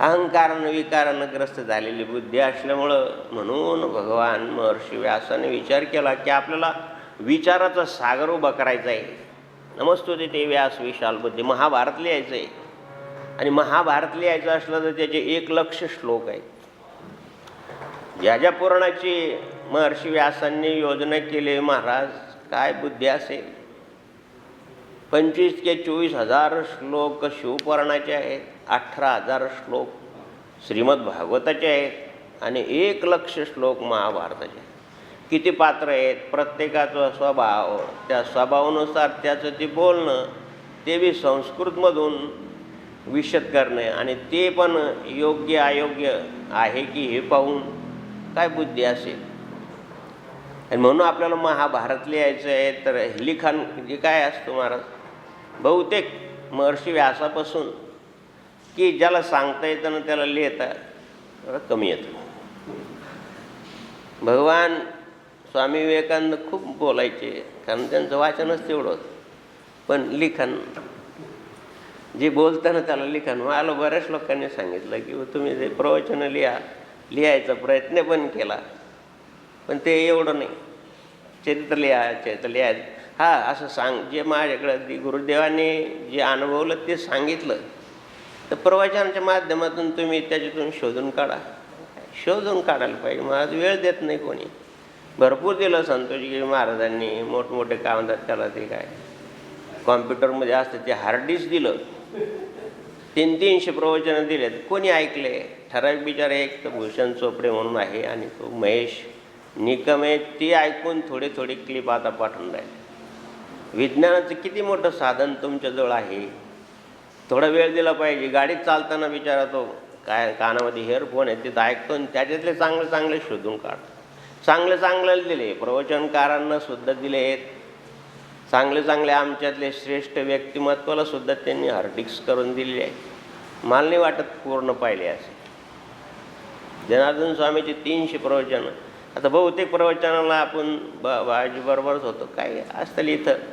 अहंकारानं विकारानं ग्रस्त झालेली बुद्धी असल्यामुळं म्हणून भगवान महर्षी व्यासाने विचार केला की आपल्याला विचाराचा सागर उभा करायचा आहे. नमस्तुते ते व्यास विशाल बुद्धी. महाभारत लिहायचं आहे आणि महाभारत लिहायचं असलं तर त्याचे 1,00,000 श्लोक आहेत. ज्या ज्या पुराणाची महर्षी व्यासांनी योजना केली, महाराज काय बुद्धी असेल. 25 ते 24,000 श्लोक शिवपुराणाचे आहेत, 18,000 श्लोक श्रीमद भागवताचे आहेत आणि 1,00,000 श्लोक महाभारताचे. किती पात्र आहेत, प्रत्येकाचा स्वभाव, त्या स्वभावानुसार त्याचं ते बोलणं, ते बी संस्कृतमधून विशद करणे आणि ते पण योग्य अयोग्य आहे की हे पाहून काय बुद्धी असेल. आणि म्हणून आपल्याला महाभारत लिहायचं आहे तर लिखाण जे काय असतं महाराज, बहुतेक महर्षी व्यासापासून की ज्याला सांगता येतं ना त्याला लिहिता कमी येतं. भगवान स्वामी विवेकानंद खूप बोलायचे कारण त्यांचं वाचनच तेवढं होतं. पण लिखाण जे बोलताना त्याला लिखाण. मला बऱ्याच लोकांनी सांगितलं की तुम्ही जे प्रवचनं लिहायचा प्रयत्न पण केला पण ते एवढं नाही. चरित्र लिहायचं हा असं सांग, जे माझ्याकडं गुरुदेवाने जे अनुभवलं ते सांगितलं तर प्रवचनाच्या माध्यमातून तुम्ही त्याच्यातून शोधून काढायला पाहिजे. मला वेळ देत नाही कोणी. भरपूर दिलं संतोषगिरी महाराजांनी, मोठमोठे काय म्हणतात त्याला ते काय कॉम्प्युटरमध्ये असतं ते हार्ड डिस्क दिलं, 300 प्रवचनं दिलेत. कोणी ऐकले? ठराविक बिचारे एक तर भूषण चोपडे म्हणून आहे आणि तो महेश निकमे, ते ऐकून थोडे क्लिप आता पाठवून राहिले. विज्ञानाचं किती मोठं साधन तुमच्याजवळ आहे. थोडा वेळ दिला पाहिजे. गाडीत चालताना बिचारा तो काय कानामध्ये हेअरफोन आहे तिथं ऐकतो आणि त्याच्यातले चांगले शोधून काढतो. चांगले दिले, प्रवचनकारांना सुद्धा दिले आहेत. चांगले आमच्यातले श्रेष्ठ व्यक्तिमत्वाला सुद्धा त्यांनी हार्डिक्स करून दिलेले आहे. मला नाही वाटत पूर्ण पाहिले असे. जनार्दन स्वामीचे 300 प्रवचनं. आता बहुतेक प्रवचनाला आपण बाबाजीबरोबरच होतो, काय असतील इथं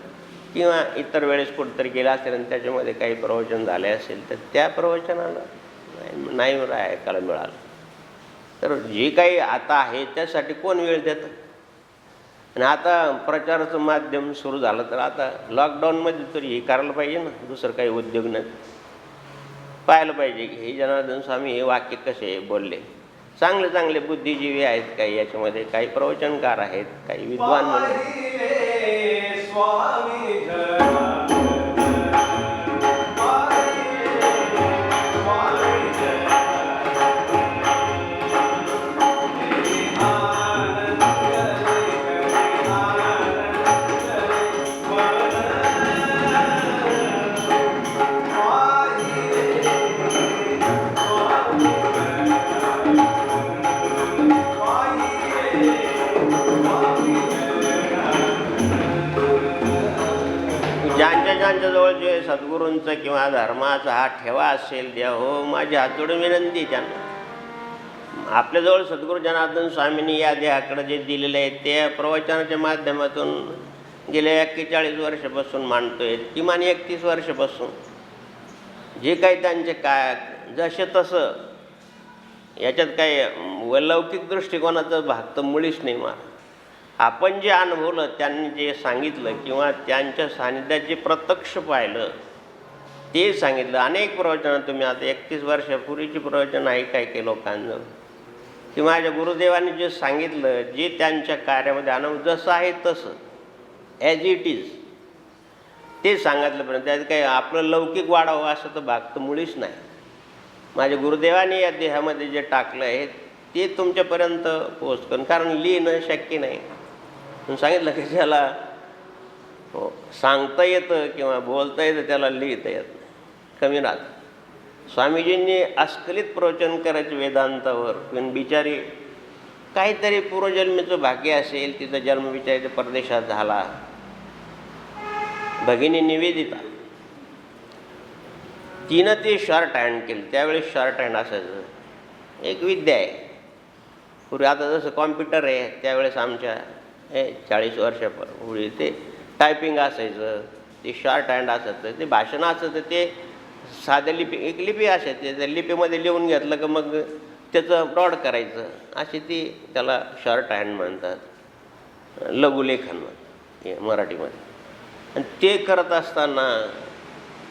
किंवा इतर वेळेस कुठंतरी गेला असेल आणि त्याच्यामध्ये काही प्रवचन झाले असेल तर त्या प्रवचनाला नाही ऐकायला मिळालं. तर जे काही आता आहे त्यासाठी कोण वेळ देतं? आणि आता प्रचाराचं माध्यम सुरू झालं तर आता लॉकडाऊनमध्ये तरी हे करायला पाहिजे ना, दुसरं काही उद्योग नाही. पाहायला पाहिजे की हे जनार्दन स्वामी हे वाक्य कसे बोलले. चांगले चांगले बुद्धिजीवी आहेत, काही याच्यामध्ये काही प्रवचनकार आहेत, काही विद्वान म्हणून. पाहिले स्वामी जनार्दन, पाहिले स्वामी जनार्दन, आनंद ज्यांच्याजवळ जे सद्गुरूंचं किंवा धर्माचा हा ठेवा असेल, द्या हो, माझी हात जोडून विनंती त्यांना. आपल्याजवळ सद्गुरू जनार्दन स्वामींनी या देहाकडे जे दिलेले आहे ते प्रवचनाच्या माध्यमातून गेल्या 41 वर्षापासून मांडतोय, किमान 31 वर्षापासून. जे काही त्यांचे काय जसे तसं, याच्यात काही लौकिक दृष्टिकोनाचा भाग तर मुळीच नाही. मला आपण जे अनुभवलं, त्यांनी जे सांगितलं किंवा त्यांच्या सानिध्यात जे प्रत्यक्ष पाहिलं ते सांगितलं. अनेक प्रवचनं तुम्ही आता 31 वर्षापूर्वीची प्रवचन आहे काही लोकांजवळ, की माझ्या गुरुदेवांनी जे सांगितलं, जे त्यांच्या कार्यामध्ये अनुभव जसं आहे तसं ॲज इट इज ते सांगितलंपर्यंत त्यात काही आपलं लौकिक वाढावं असं तर भाग तर मुळीच नाही. माझ्या गुरुदेवांनी या देहामध्ये जे टाकलं आहे ते तुमच्यापर्यंत पोहोचतं, कारण लिहिणं शक्य नाही. सांगितलं की ज्याला सांगता येतं किंवा बोलता येतं त्याला लिहिता येत नाही, कमी राहतं. स्वामीजींनी अस्खलित प्रवचन करायचे वेदांतावर, पण बिचारी काहीतरी पूर्वजन्मीचं भाग्य असेल, तिचा जन्म बिचारीच्या परदेशात झाला. भगिनी निवेदिता, तिनं ते शॉर्ट हँड केलं. त्यावेळेस शॉर्ट हँड असायचं, एक विद्या आहे. पूर्वी आता जसं कॉम्प्युटर आहे, त्यावेळेस आमच्या 40 वर्षापूर्वी ते टायपिंग असायचं, ते शॉर्ट हँड असायचं, ते भाषण असायचं, ते साध्या एक लिपी असायची. त्या लिपीमध्ये लिहून घेतलं की मग त्याचं ब्रॉड करायचं, अशी ती त्याला शॉर्ट हँड म्हणतात, लघुलेखन मराठीमध्ये. आणि ते करत असताना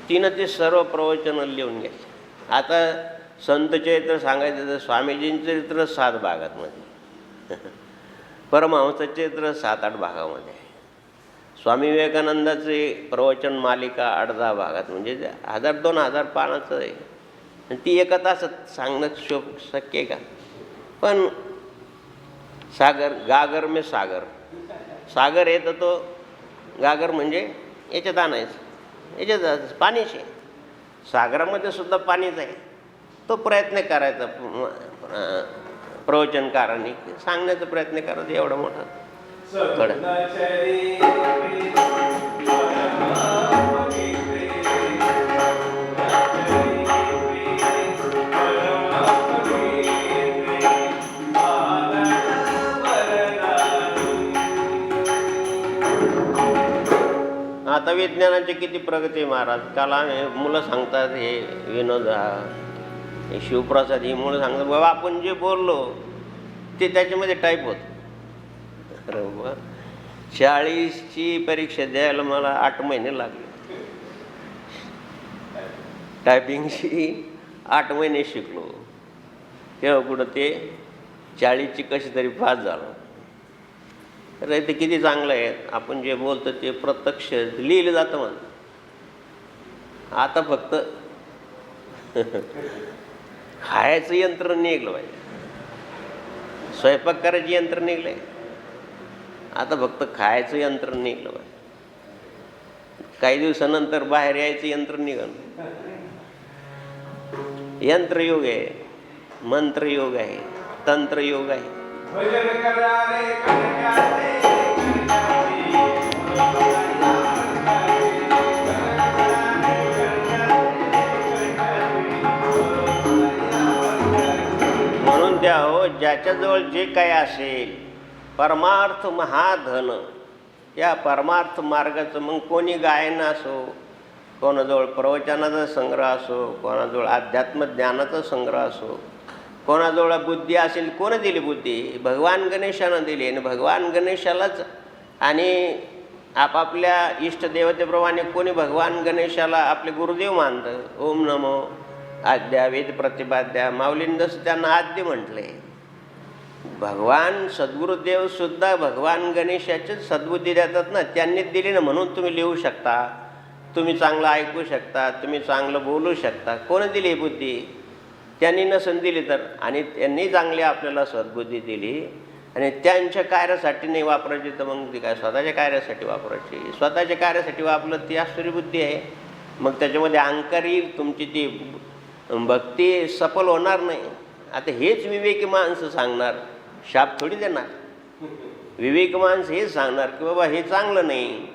तिनं ते सर्व प्रवचनं लिहून घेतले. आता संत चरित्र सांगायचं तर स्वामीजींचं चरित्र 7 भागांमध्ये, परमहंस चरित्र 7-8 भागामध्ये, स्वामी विवेकानंदाचे प्रवचन मालिका 8-10 भागात, म्हणजे 1000-2000 पानाचं आहे. आणि ती एका तासात सांगणं शक्य आहे का? पण सागर, गागर में सागर, सागर येतं तो गागर म्हणजे याच्यात आणायचं, याच्यात पाणीच आहे, सागरामध्ये सुद्धा पाणीच आहे. तो प्रयत्न करायचा प्रवचनकारांनी, सांगण्याचा प्रयत्न करायचा एवढा मोठा कडं. आता विज्ञानाची किती प्रगती महाराज. काल मुलं सांगतात, हे विनोद हे शिवप्रसाद ही मुलं सांगतात, बाबा आपण जे बोललो ते त्याच्यामध्ये टाईप होतं. बरोबर. 40ची परीक्षा द्यायला मला 8 महिने लागले. टायपिंगची 8 महिने शिकलो, तेव्हा कुठं ते 40ची कशी तरी पास झालो. तर ते किती चांगलं आहे, आपण जे बोलतो ते प्रत्यक्ष लिहिलं जातं. मग आता फक्त खायचं यंत्र निघलं पाहिजे, स्वयंपाक करायचं यंत्र निघलं आहे, आता फक्त खायचं यंत्र निघलं पाहिजे. काही दिवसानंतर बाहेर यायचं यंत्र निघालं. यंत्रयुग आहे, मंत्रयुग आहे, तंत्रयुग आहे. म्हणून द्या हो, ज्याच्याजवळ जे काही असेल, परमार्थ महाधन, या परमार्थ मार्गाचं, मग कोणी गायन असो, कोणाजवळ प्रवचनाचा संग्रह असो, कोणाजवळ अध्यात्म ज्ञानाचा संग्रह असो, कोणाजवळ बुद्धी असेल. कोण दिली बुद्धी? भगवान गणेशानं दिली. आणि भगवान गणेशालाच आणि आपापल्या इष्टदेवतेप्रमाणे कोणी भगवान गणेशाला आपले गुरुदेव मानतं. ओम नमो आद्या वेद प्रतिपाद्या, माऊलींदस त्यांना आद्य म्हटले. भगवान सद्गुरुदेव सुद्धा भगवान गणेशाचीच सद्बुद्धी देतात ना, त्यांनीच दिली ना, म्हणून तुम्ही लिहू शकता, तुम्ही चांगलं ऐकू शकता, तुम्ही चांगलं बोलू शकता. कोण दिली ही बुद्धी? त्यांनी नसन दिली तर. आणि त्यांनी चांगली आपल्याला सद्बुद्धी दिली आणि त्यांच्या कार्यासाठी नाही वापरायची तर मग ती काय स्वतःच्या कार्यासाठी वापरायची? स्वतःच्या कार्यासाठी वापरलं ती आसुरी बुद्धी आहे. मग त्याच्यामध्ये अहंकार येईल, तुमची ती भक्ती सफल होणार नाही. आता हेच विवेकी माणसं सांगणार, शाप थोडी देणार. विवेकी माणसं हेच सांगणार की बाबा हे चांगलं नाही,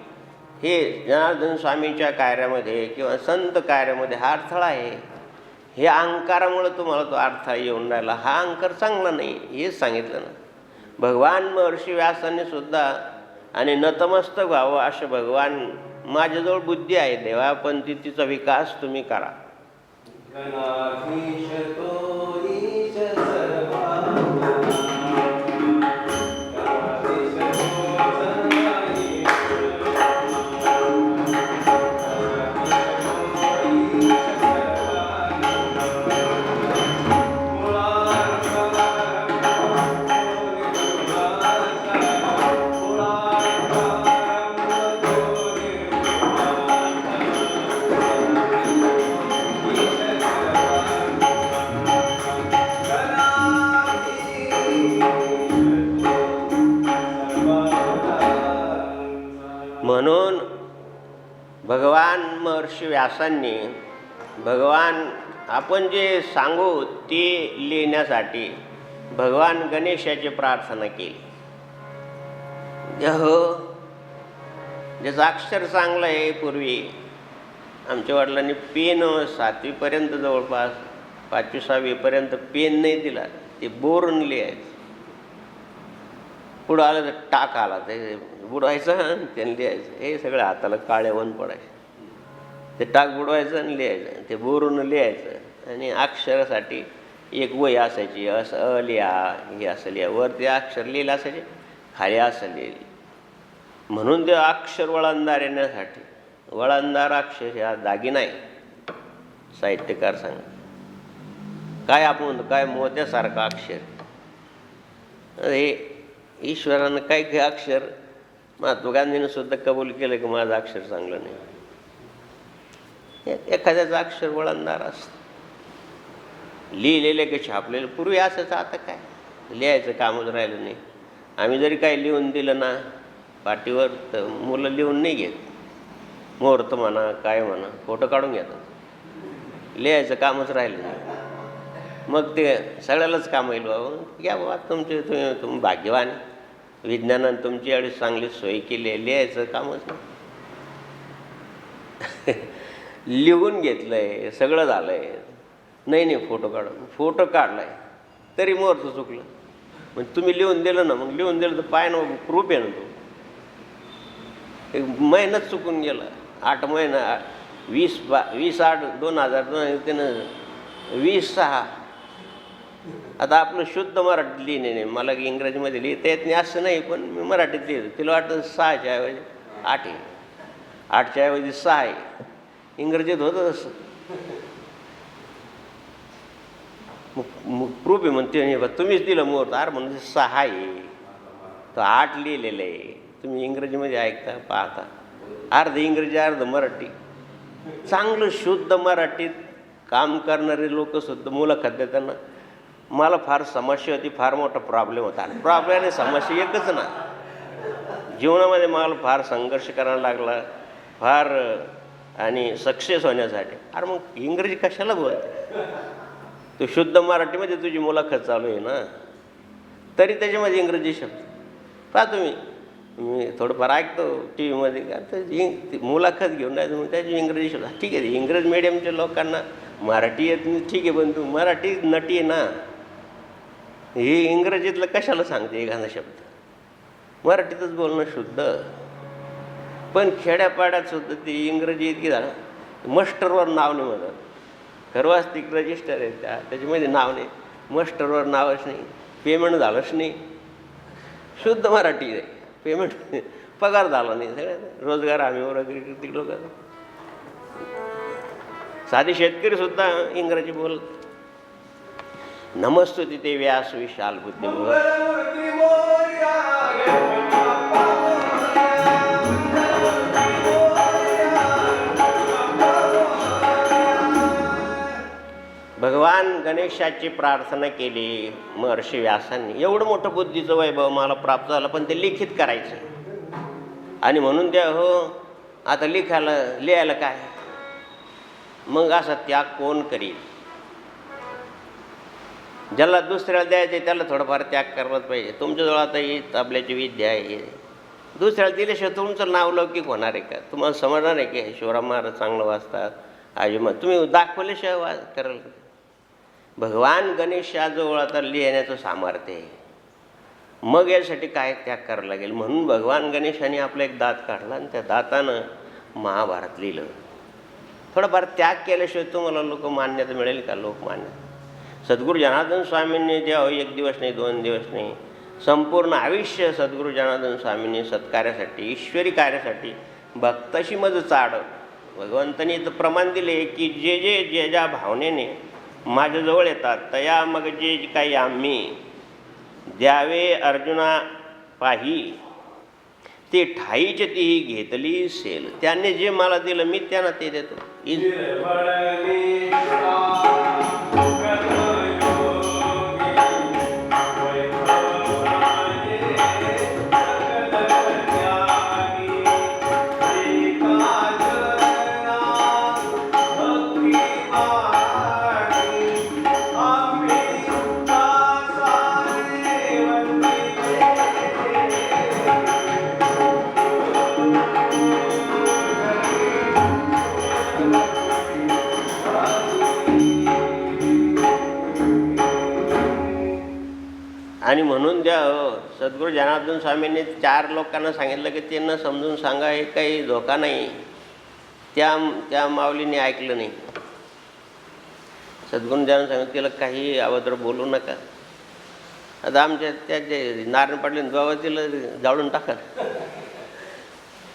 हे जनार्दन स्वामींच्या कार्यामध्ये किंवा संत कार्यामध्ये हा अडथळा आहे, हे अहंकारामुळे तुम्हाला तो अडथळा येऊन राहिला, हा अहंकार चांगला नाही, हेच सांगितलं ना. भगवान महर्षी व्यासांनी सुद्धा आणि नतमस्तक व्हावं असे भगवान, माझ्याजवळ बुद्धी आहे देवा, पण तिचा विकास तुम्ही करा. गणाधीश तो ईश सर्वात्मा, गणाधीश तो सर्वाधीश, म्हणून भगवान महर्षी व्यासांनी भगवान आपण जे सांगू ते लिहिण्यासाठी भगवान गणेशाची प्रार्थना केली. हो, ज्याचं अक्षर चांगलं आहे, पूर्वी आमच्या वडिलांनी पेन 7वीपर्यंत जवळपास 5वी 6वीपर्यंत पेन नाही दिला, ते बोरून लिहायचं. पुढं आलं तर टाक आला ते बुडवायचं, त्याने लिहायचं. हे सगळं हाताला काळे वन पडायचे. ते टाक बुडवायचं आणि लिहायचं, ते बोरून लिहायचं. आणि अक्षरासाठी एक वही असायची, असं लिहा, हे असं लिहा, वर ते अक्षर लिहिलं असायचे, खाली असं लिहिलं. म्हणून ते अक्षर वळणदार येण्यासाठी, वळणदार अक्षर ह्या दागिना आहे. साहित्यकार सांगा काय आपण काय मोत्यासारखा अक्षर. हे ईश्वरानं काही अक्षर, महात्मा गांधीनं सुद्धा कबूल केलं की माझं अक्षर चांगलं नाही. एखाद्याचं अक्षर वळणदार असतं, लिहिलेले की छापलेलं. पूर्वी असायचं, आता काय लिहायचं कामच राहिलं नाही. आम्ही जरी काही लिहून दिलं ना पाटीवर तर मुलं लिहून नाही घेत. मुहूर्त म्हणा काय म्हणा फोटो काढून घेतात. लिहायचं कामच राहिलं नाही. मग ते सगळ्यालाच काम येईल बाबा, घ्या बाबा तुम्ही भाग्यवान, विज्ञानानं तुमची एवढी चांगली सोय केली आहे, लिहायचं कामच नाही. लिहून घेतलं आहे, सगळं झालं आहे. नाही फोटो काढला आहे तरी मुहूर्त चुकलं. मग तुम्ही लिहून दिलं ना, मग लिहून दिलं तर पाय ना प्रूफ आहे ना. तो एक महिनाच चुकून गेला, 8 महिना 20/8/2002 त्यानं 20/6. आता आपलं शुद्ध मराठी लिहिणे नाही, मला इंग्रजीमध्ये लिहिता येत नाही असं नाही, पण मी मराठीत लिहिलं. तिला वाटतं 6च्या ऐवजी 8 आहे, 8च्या ऐवजी 6 आहे. इंग्रजीत होतं तसं. मग प्रूफ आहे म्हणते, तुम्हीच दिलं मुहूर्त. अरे म्हणजे 6 आहे, तो 8 लिहिलेलं आहे. तुम्ही इंग्रजीमध्ये ऐकता पाहता, अर्ध इंग्रजी अर्ध मराठी. चांगलं शुद्ध मराठीत काम करणारे लोकसुद्धा मुलाखत देताना मला फार समस्या होती, फार मोठा प्रॉब्लेम होता. प्रॉब्लेम आणि समस्या एकच ना. जीवनामध्ये मला फार संघर्ष करायला लागला फार, आणि सक्सेस होण्यासाठी. अरे मग इंग्रजी कशाला बोलते? तू शुद्ध मराठीमध्ये तुझी मुलाखत चालू आहे ना, तरी त्याच्यामध्ये इंग्रजी शब्द पहा तुम्ही. मी थोडंफार ऐकतो टी व्हीमध्ये का, तर मुलाखत घेऊन राहायचं मग त्याची इंग्रजी शब्द. ठीक आहे, इंग्रज मिडियमच्या लोकांना मराठी येत नाही, ठीक आहे, पण तू मराठी नटी आहे ना, हे इंग्रजीतलं कशाला सांगते एखादा शब्द? मराठीतच बोलणं शुद्ध. पण खेड्यापाड्यात सुद्धा ती इंग्रजी इतकी झालं, मस्टरवर नाव नाही म्हणत. खरवास्तिक रजिस्टर आहे त्याच्यामध्ये नाव नाही, मस्टरवर नावच नाही, पेमेंट झालंच नाही. शुद्ध मराठी आहे, पेमेंट पगार झाला नाही. सगळ्या रोजगार हमीवर वगैरे लोक, साधे शेतकरी सुद्धा इंग्रजी बोलत. नमस्तुते ते व्यास विशाल बुद्धी. मंगलमूर्ती मोरया गणपती बाप्पा मोरया. मंगलमूर्ती मोरया गणपती बाप्पा मोरया. भगवान गणेशाची प्रार्थना केली महर्षी व्यासांनी. एवढं मोठं बुद्धीचं वैभव मला प्राप्त झालं, पण ते लिखित करायचं. आणि म्हणून त्या हो आता लिहायला काय, मग असा त्याग कोण करील? ज्याला दुसऱ्याला द्यायचे त्याला थोडंफार त्याग करायलाच पाहिजे. तुमच्याजवळ आता ही तबल्याची विद्या आहे, दुसऱ्याला दिल्याशिवाय तुमचं नाव लौकिक होणार आहे का? तुम्हाला समजणार आहे की शिवराम महाराज चांगलं वाजतात, मग तुम्ही दाखवल्याशिवाय कराल? भगवान गणेशाजवळ आता लिहिण्याचं सामर्थ्य आहे, मग यासाठी काय त्याग करावं लागेल. म्हणून भगवान गणेशाने आपला एक दात काढला आणि त्या दातानं महाभारत लिहिलं. थोडंफार त्याग केल्याशिवाय तुम्हाला लोक मान्यता मिळेल का? लोकमान्य सद्गुरू जनार्दन स्वामींनी जेव्हा 1 दिवस नाही 2 दिवस नाही, संपूर्ण आयुष्य सद्गुरू जनार्दन स्वामींनी सत्कार्यासाठी, ईश्वरी कार्यासाठी भक्ताशी मज चाड. भगवंतांनी तर प्रमाण दिले की जे ज्या भावनेने माझ्याजवळ येतात तया मग जे काही आम्ही द्यावे अर्जुना पाही, ते ठाईचे तीही घेतली सेल. त्याने जे मला दिलं मी त्यांना ते देतो. आणि म्हणून द्या सद्गुरू जनार्दन स्वामींनी 4 लोकांना सांगितलं की त्यांना समजून सांगा, हे काही धोका नाही. त्या माऊलीने ऐकलं नाही. सद्गुरू जनार्दन सांगितलं तिला काही अभद्र बोलू नका. आता आमच्या त्या जे नारायण पाटील बाबा तिला जाळून टाका.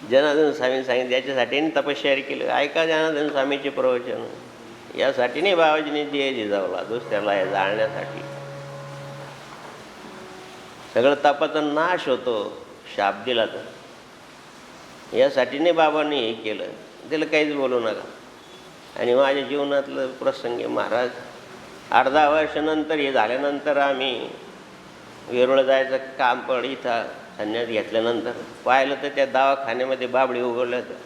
जनार्दन स्वामींनी सांगितलं याच्यासाठी तपश्चर्या केलं. ऐका जनार्दन स्वामीचे प्रवचन. यासाठी नाही बाबाजीने जे जिजावला दुसऱ्याला हे जाळण्यासाठी. सगळं तापाचा नाश होतो शाप दिला तर. यासाठी नाही बाबांनी हे केलं. त्याला काहीच बोलू नका. आणि माझ्या जीवनातलं प्रसंग महाराज अर्धा वर्षानंतर हे झाल्यानंतर आम्ही वेरूळ जायचं काम पड. इथं संन्यास घेतल्यानंतर पाहिलं तर त्या दवाखान्यामध्ये बाबडी उगवल्या होत्या.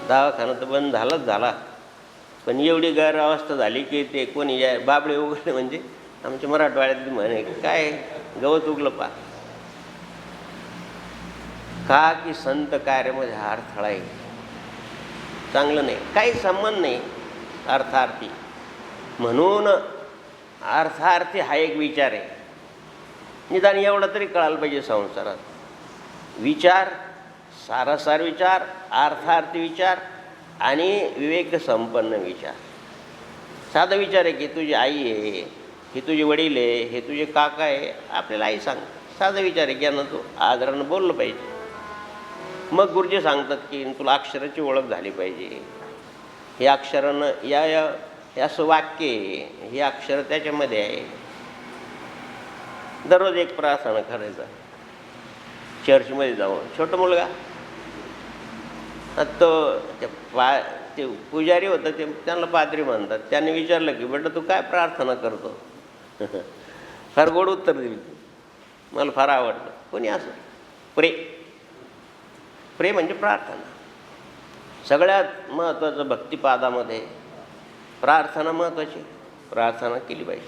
दवाखाना तर बंद झाला, पण एवढी गैरअवस्था झाली की ते कोणी बाबडे उगवले म्हणजे आमच्या मराठवाड्यातली म्हणे काय गवत उगलं पा का की संत कार्यामध्ये हा अडथळा आहे. चांगलं नाही, काही संबंध नाही अर्थार्थी. म्हणून अर्थार्थी हा एक विचार आहे. निदान एवढं तरी कळायला पाहिजे संसारात. विचार, सारासार विचार, अर्थार्थी विचार आणि विवेक संपन्न विचार. साधा विचार आहे की तुझी आई आहे, हे तुझे वडील आहे, हे तुझे काका आहे, आपल्याला आई सांग. साधा विचार आहे की यांना तू आदरानं बोललं पाहिजे. मग गुरुजी सांगतात की तुला अक्षराची ओळख झाली पाहिजे. हे अक्षरानं या असं वाक्य आहे, हे अक्षर त्याच्यामध्ये आहे. दररोज एक प्रार्थना करायचा. चर्चमध्ये जाऊन छोटा मुलगा तो ते पुजारी होतं, ते त्यांना पाद्री म्हणतात. त्यांनी विचारलं की बेटा तू काय प्रार्थना करतो? फार गोड उत्तर दिली. मला फार आवडलं. कोणी असं प्रे म्हणजे प्रार्थना. सगळ्यात महत्त्वाचं भक्तिपादामध्ये प्रार्थना महत्त्वाची. प्रार्थना केली पाहिजे.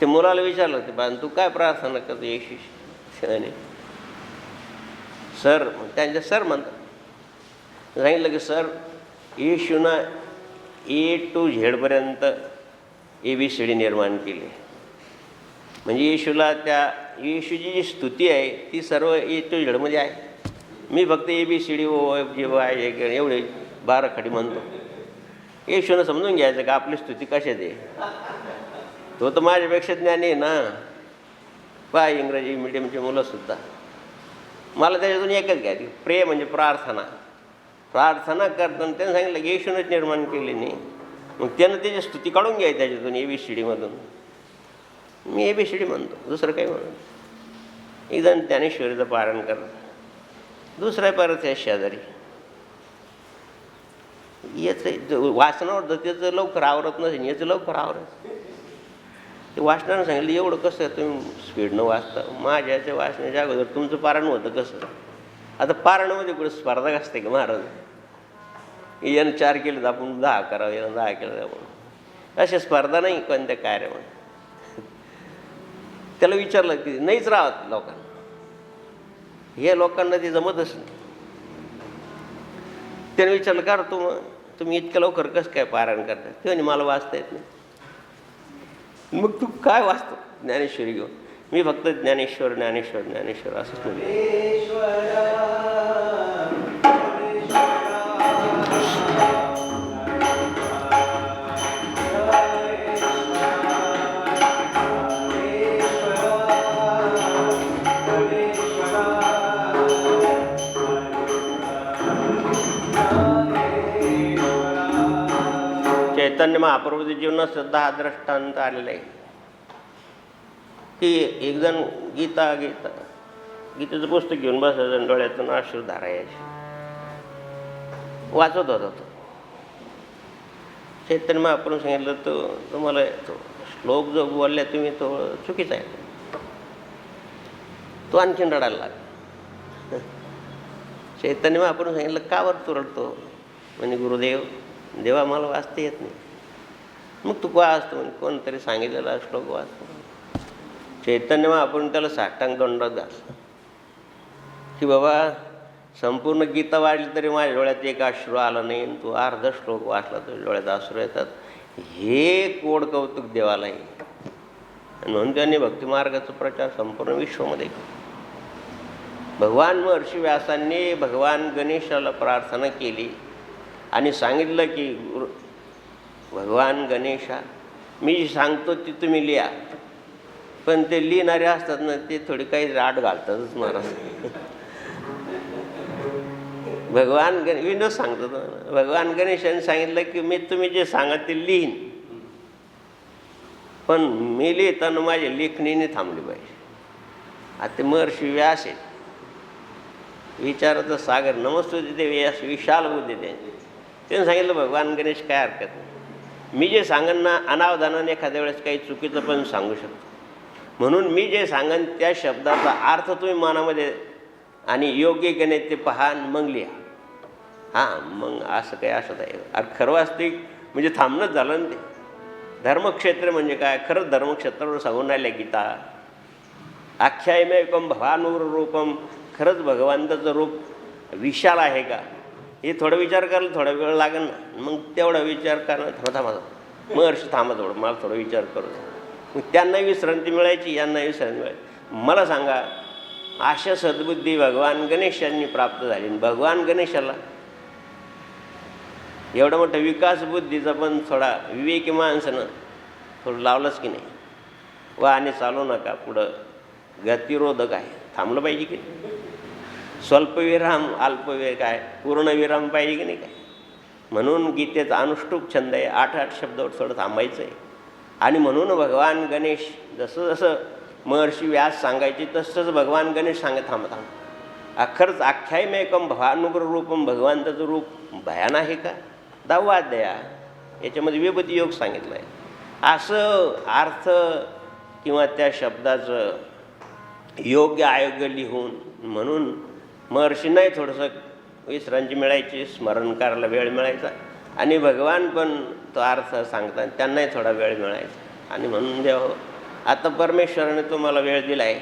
ते मुलाला विचारलं ते बा तू काय प्रार्थना करतो येशूशी? सर त्यांच्या सर म्हणतात. सांगितलं की सर येशूनं A to Z पर्यंत ABCD निर्माण केली. म्हणजे येशूला येशूची जी स्तुती आहे ती सर्व A to Z मध्ये आहे. मी फक्त ABCD OFG एवढे 12 खडी म्हणतो. येशूनं समजून घ्यायचं का आपली स्तुती कशात आहे. तो तर माझ्यापेक्षा ज्ञानी आहे ना. पहा इंग्रजी मिडियमची मुलंसुद्धा. मला त्याच्यातून एकच घ्यायची. प्रे म्हणजे प्रार्थना. प्रार्थना करताना त्यांनी सांगितलं की येशूनच निर्माण केली नाही. मग त्यानं त्याची स्तुती काढून घ्यायची त्याच्यातून ABCD मधून. मी ABCD म्हणतो, दुसरं काही म्हणतो. एक जण ज्ञानेश्वरीचं पारायण करत, दुसरा परत या शेजारी याचं वाचनावर त्याचं लवकर आवरत नसेल, याचं लवकर आवरत. ते वाचनानं सांगितलं एवढं कसं तुम्ही स्पीडनं वाचता, माझ्याच्या वाचण्याच्या अगोदर तुमचं पारायण होतं कसं. आता पारायणामध्ये कुठं स्पर्धा असते का महाराज, यानं 4 केलं तर आपण 10 करावं, यानं 10 केलं तर आपण, अशा स्पर्धा नाही कोणत्या कार्यामध्ये. त्याला विचारलं की नाहीच राहत लोकांना, हे लोकांना ते जमतच नाही. त्याने विचारलं का तुम्ही इतक्या लवकर कसं काय पारायण करता. ते म्हणे मला वाचता येत नाही. मग तू काय वाचतो. ज्ञानेश्वरी घेऊन. मी फक्त ज्ञानेश्वर ज्ञानेश्वर ज्ञानेश्वर असंच म्हणतो. चैतन्य महाप्रभूच्या जीवनात सुद्धा हा दृष्टांत आलेला आहे की एक जण गीतेचं पुस्तक घेऊन बसायचं, डोळ्यातून अश्रू धारा यायची, वाचत होता तो. चैतन्य महाप्रभू सांगितलं तुम्हाला तो श्लोक जो बोलला तुम्ही तो चुकीचा आहे. तो आणखीन रडायला लागला. चैतन्य महाप्रभू सांगितलं का बरं तू रडतो. म्हणजे गुरुदेव, देवा मला वाचता येत नाही. मग तू वाचतो म्हणजे कोणतरी सांगितलेला श्लोक वाचतो. चैतन्य महाप्रभू त्याला साष्टांग दंडात घातला की बाबा संपूर्ण गीता वाचली तरी माझ्या डोळ्यात एक अश्रू आला नाही, तू अर्ध श्लोक वाचला तुझ्या डोळ्यात अश्रू येतात. हे कोड कौतुक देवाला आहे. म्हणून त्यांनी भक्तिमार्गाचा प्रचार संपूर्ण विश्वामध्ये केला. भगवान महर्षी व्यासांनी भगवान गणेशाला प्रार्थना केली आणि सांगितलं की भगवान गणेशा, मी जी सांगतो ती तुम्ही लिहा. पण ते लिहिणारे असतात ना, ते थोडी काही राट घालतातच महाराज. भगवान विनोद सांगतो भगवान गणेशाने सांगितलं की मी तुम्ही जे सांगा ते लिहीन, पण मी लिहिताना माझ्या लेखणीने थांबली पाहिजे. आता ते महर्षी व्यास आहेत, विचाराचं सागर, नमस्तुते ते व्यास, विशाल बुद्धी त्यांची. त्यांनी सांगितलं भगवान गणेश काय हरकत नाही, मी जे सांगन ना अनावधानाने एखाद्या वेळेस काही चुकीचं पण सांगू शकतो. म्हणून मी जे सांगन त्या शब्दाचा अर्थ तुम्ही मनामध्ये आणि योग्य गणित ते पहा मग लिहा. हां, मग असं काही असत आहे. अरे खरं वास्तविक म्हणजे थांबणंच झालं ना ते. धर्मक्षेत्र म्हणजे काय, खरंच धर्मक्षेत्रावर सांगून राहिल्या गीता. आख्यायमेकम भवानुर रूपम, खरंच भगवंताचं रूप विशाल आहे का, हे थोडं विचार करायला थोडा वेळ लागेल ना. मग तेवढा विचार करणं थांबा महर्षी थांबा थोडं, मला थोडं विचार करू. मग त्यांनाही विश्रांती मिळायची, यांनाही विश्रांती मिळायची. मला सांगा अशा सद्बुद्धी भगवान गणेशांनी प्राप्त झाली. भगवान गणेशाला एवढा मोठा विकास बुद्धीचा पण थोडा विवेकी माणसानं थोडं लावलंच की नाही. वाहने चालू नका, पुढं गतिरोधक आहे, थांबलं पाहिजे की नाही. स्वल्पविराम अल्पविराम काय पूर्णविराम पाहिजे की नाही काय. म्हणून गीतेचा अनुष्टुप छंद आहे, 8-8 शब्दावर थोडं थांबायचं आहे. आणि म्हणून भगवान गणेश जसं जसं महर्षी व्यास सांगायचे तसंच भगवान गणेश सांगत थांबा. अखरच आख्यायमेकम भवानुग्र रूपम, भगवंताचं रूप भयान आहे का. 10वा अध्याय याच्यामध्ये विभूती योग सांगितलं आहे. असं अर्थ किंवा त्या शब्दाचं योग्य अयोग्य लिहून, म्हणून महर्षींनाही थोडंसं विश्रांती मिळायची, स्मरण करायला वेळ मिळायचा. आणि भगवान पण तो अर्थ सांगतात, त्यांनाही थोडा वेळ मिळायचा. आणि म्हणून देव आता परमेश्वराने तुम्हाला वेळ दिला आहे,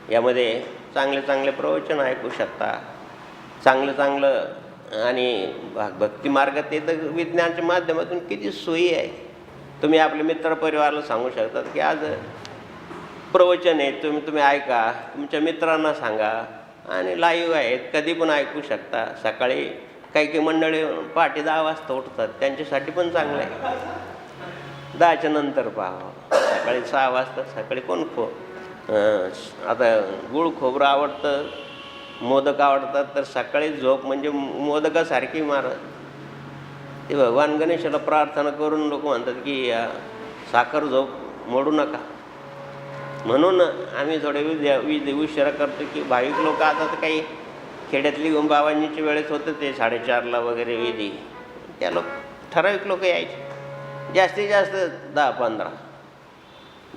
यामध्ये चांगले चांगले प्रवचन ऐकू शकता, चांगलं चांगलं. आणि भक्तिमार्गात येतं विज्ञानाच्या माध्यमातून किती सोयी आहे. तुम्ही आपल्या मित्रपरिवाराला सांगू शकतात की आज प्रवचन आहे, तुम्ही ऐका, तुमच्या मित्रांना सांगा. आणि लाईव्ह आहेत, कधी पण ऐकू शकता. सकाळी काही मंडळी पहाटे 10 वाजता उठतात, त्यांच्यासाठी पण चांगलं आहे. 10च्या नंतर पाहावं. सकाळी 6 वाजता सकाळी कोण आता गुळ खोबरं आवडतं, मोदक आवडतात, तर सकाळी झोप म्हणजे मोदकासारखी मारत. ते भगवान गणेशाला प्रार्थना करून लोक म्हणतात की साखर झोप मोडू नका. म्हणून आम्ही थोडे उशिरा करतो की भाविक लोक आता तर काही खेड्यातली बाबांच्या वेळेस होतं ते 4:30ला वगैरे विधी, त्या ठराविक लोक यायचे. जास्तीत जास्त 10-15,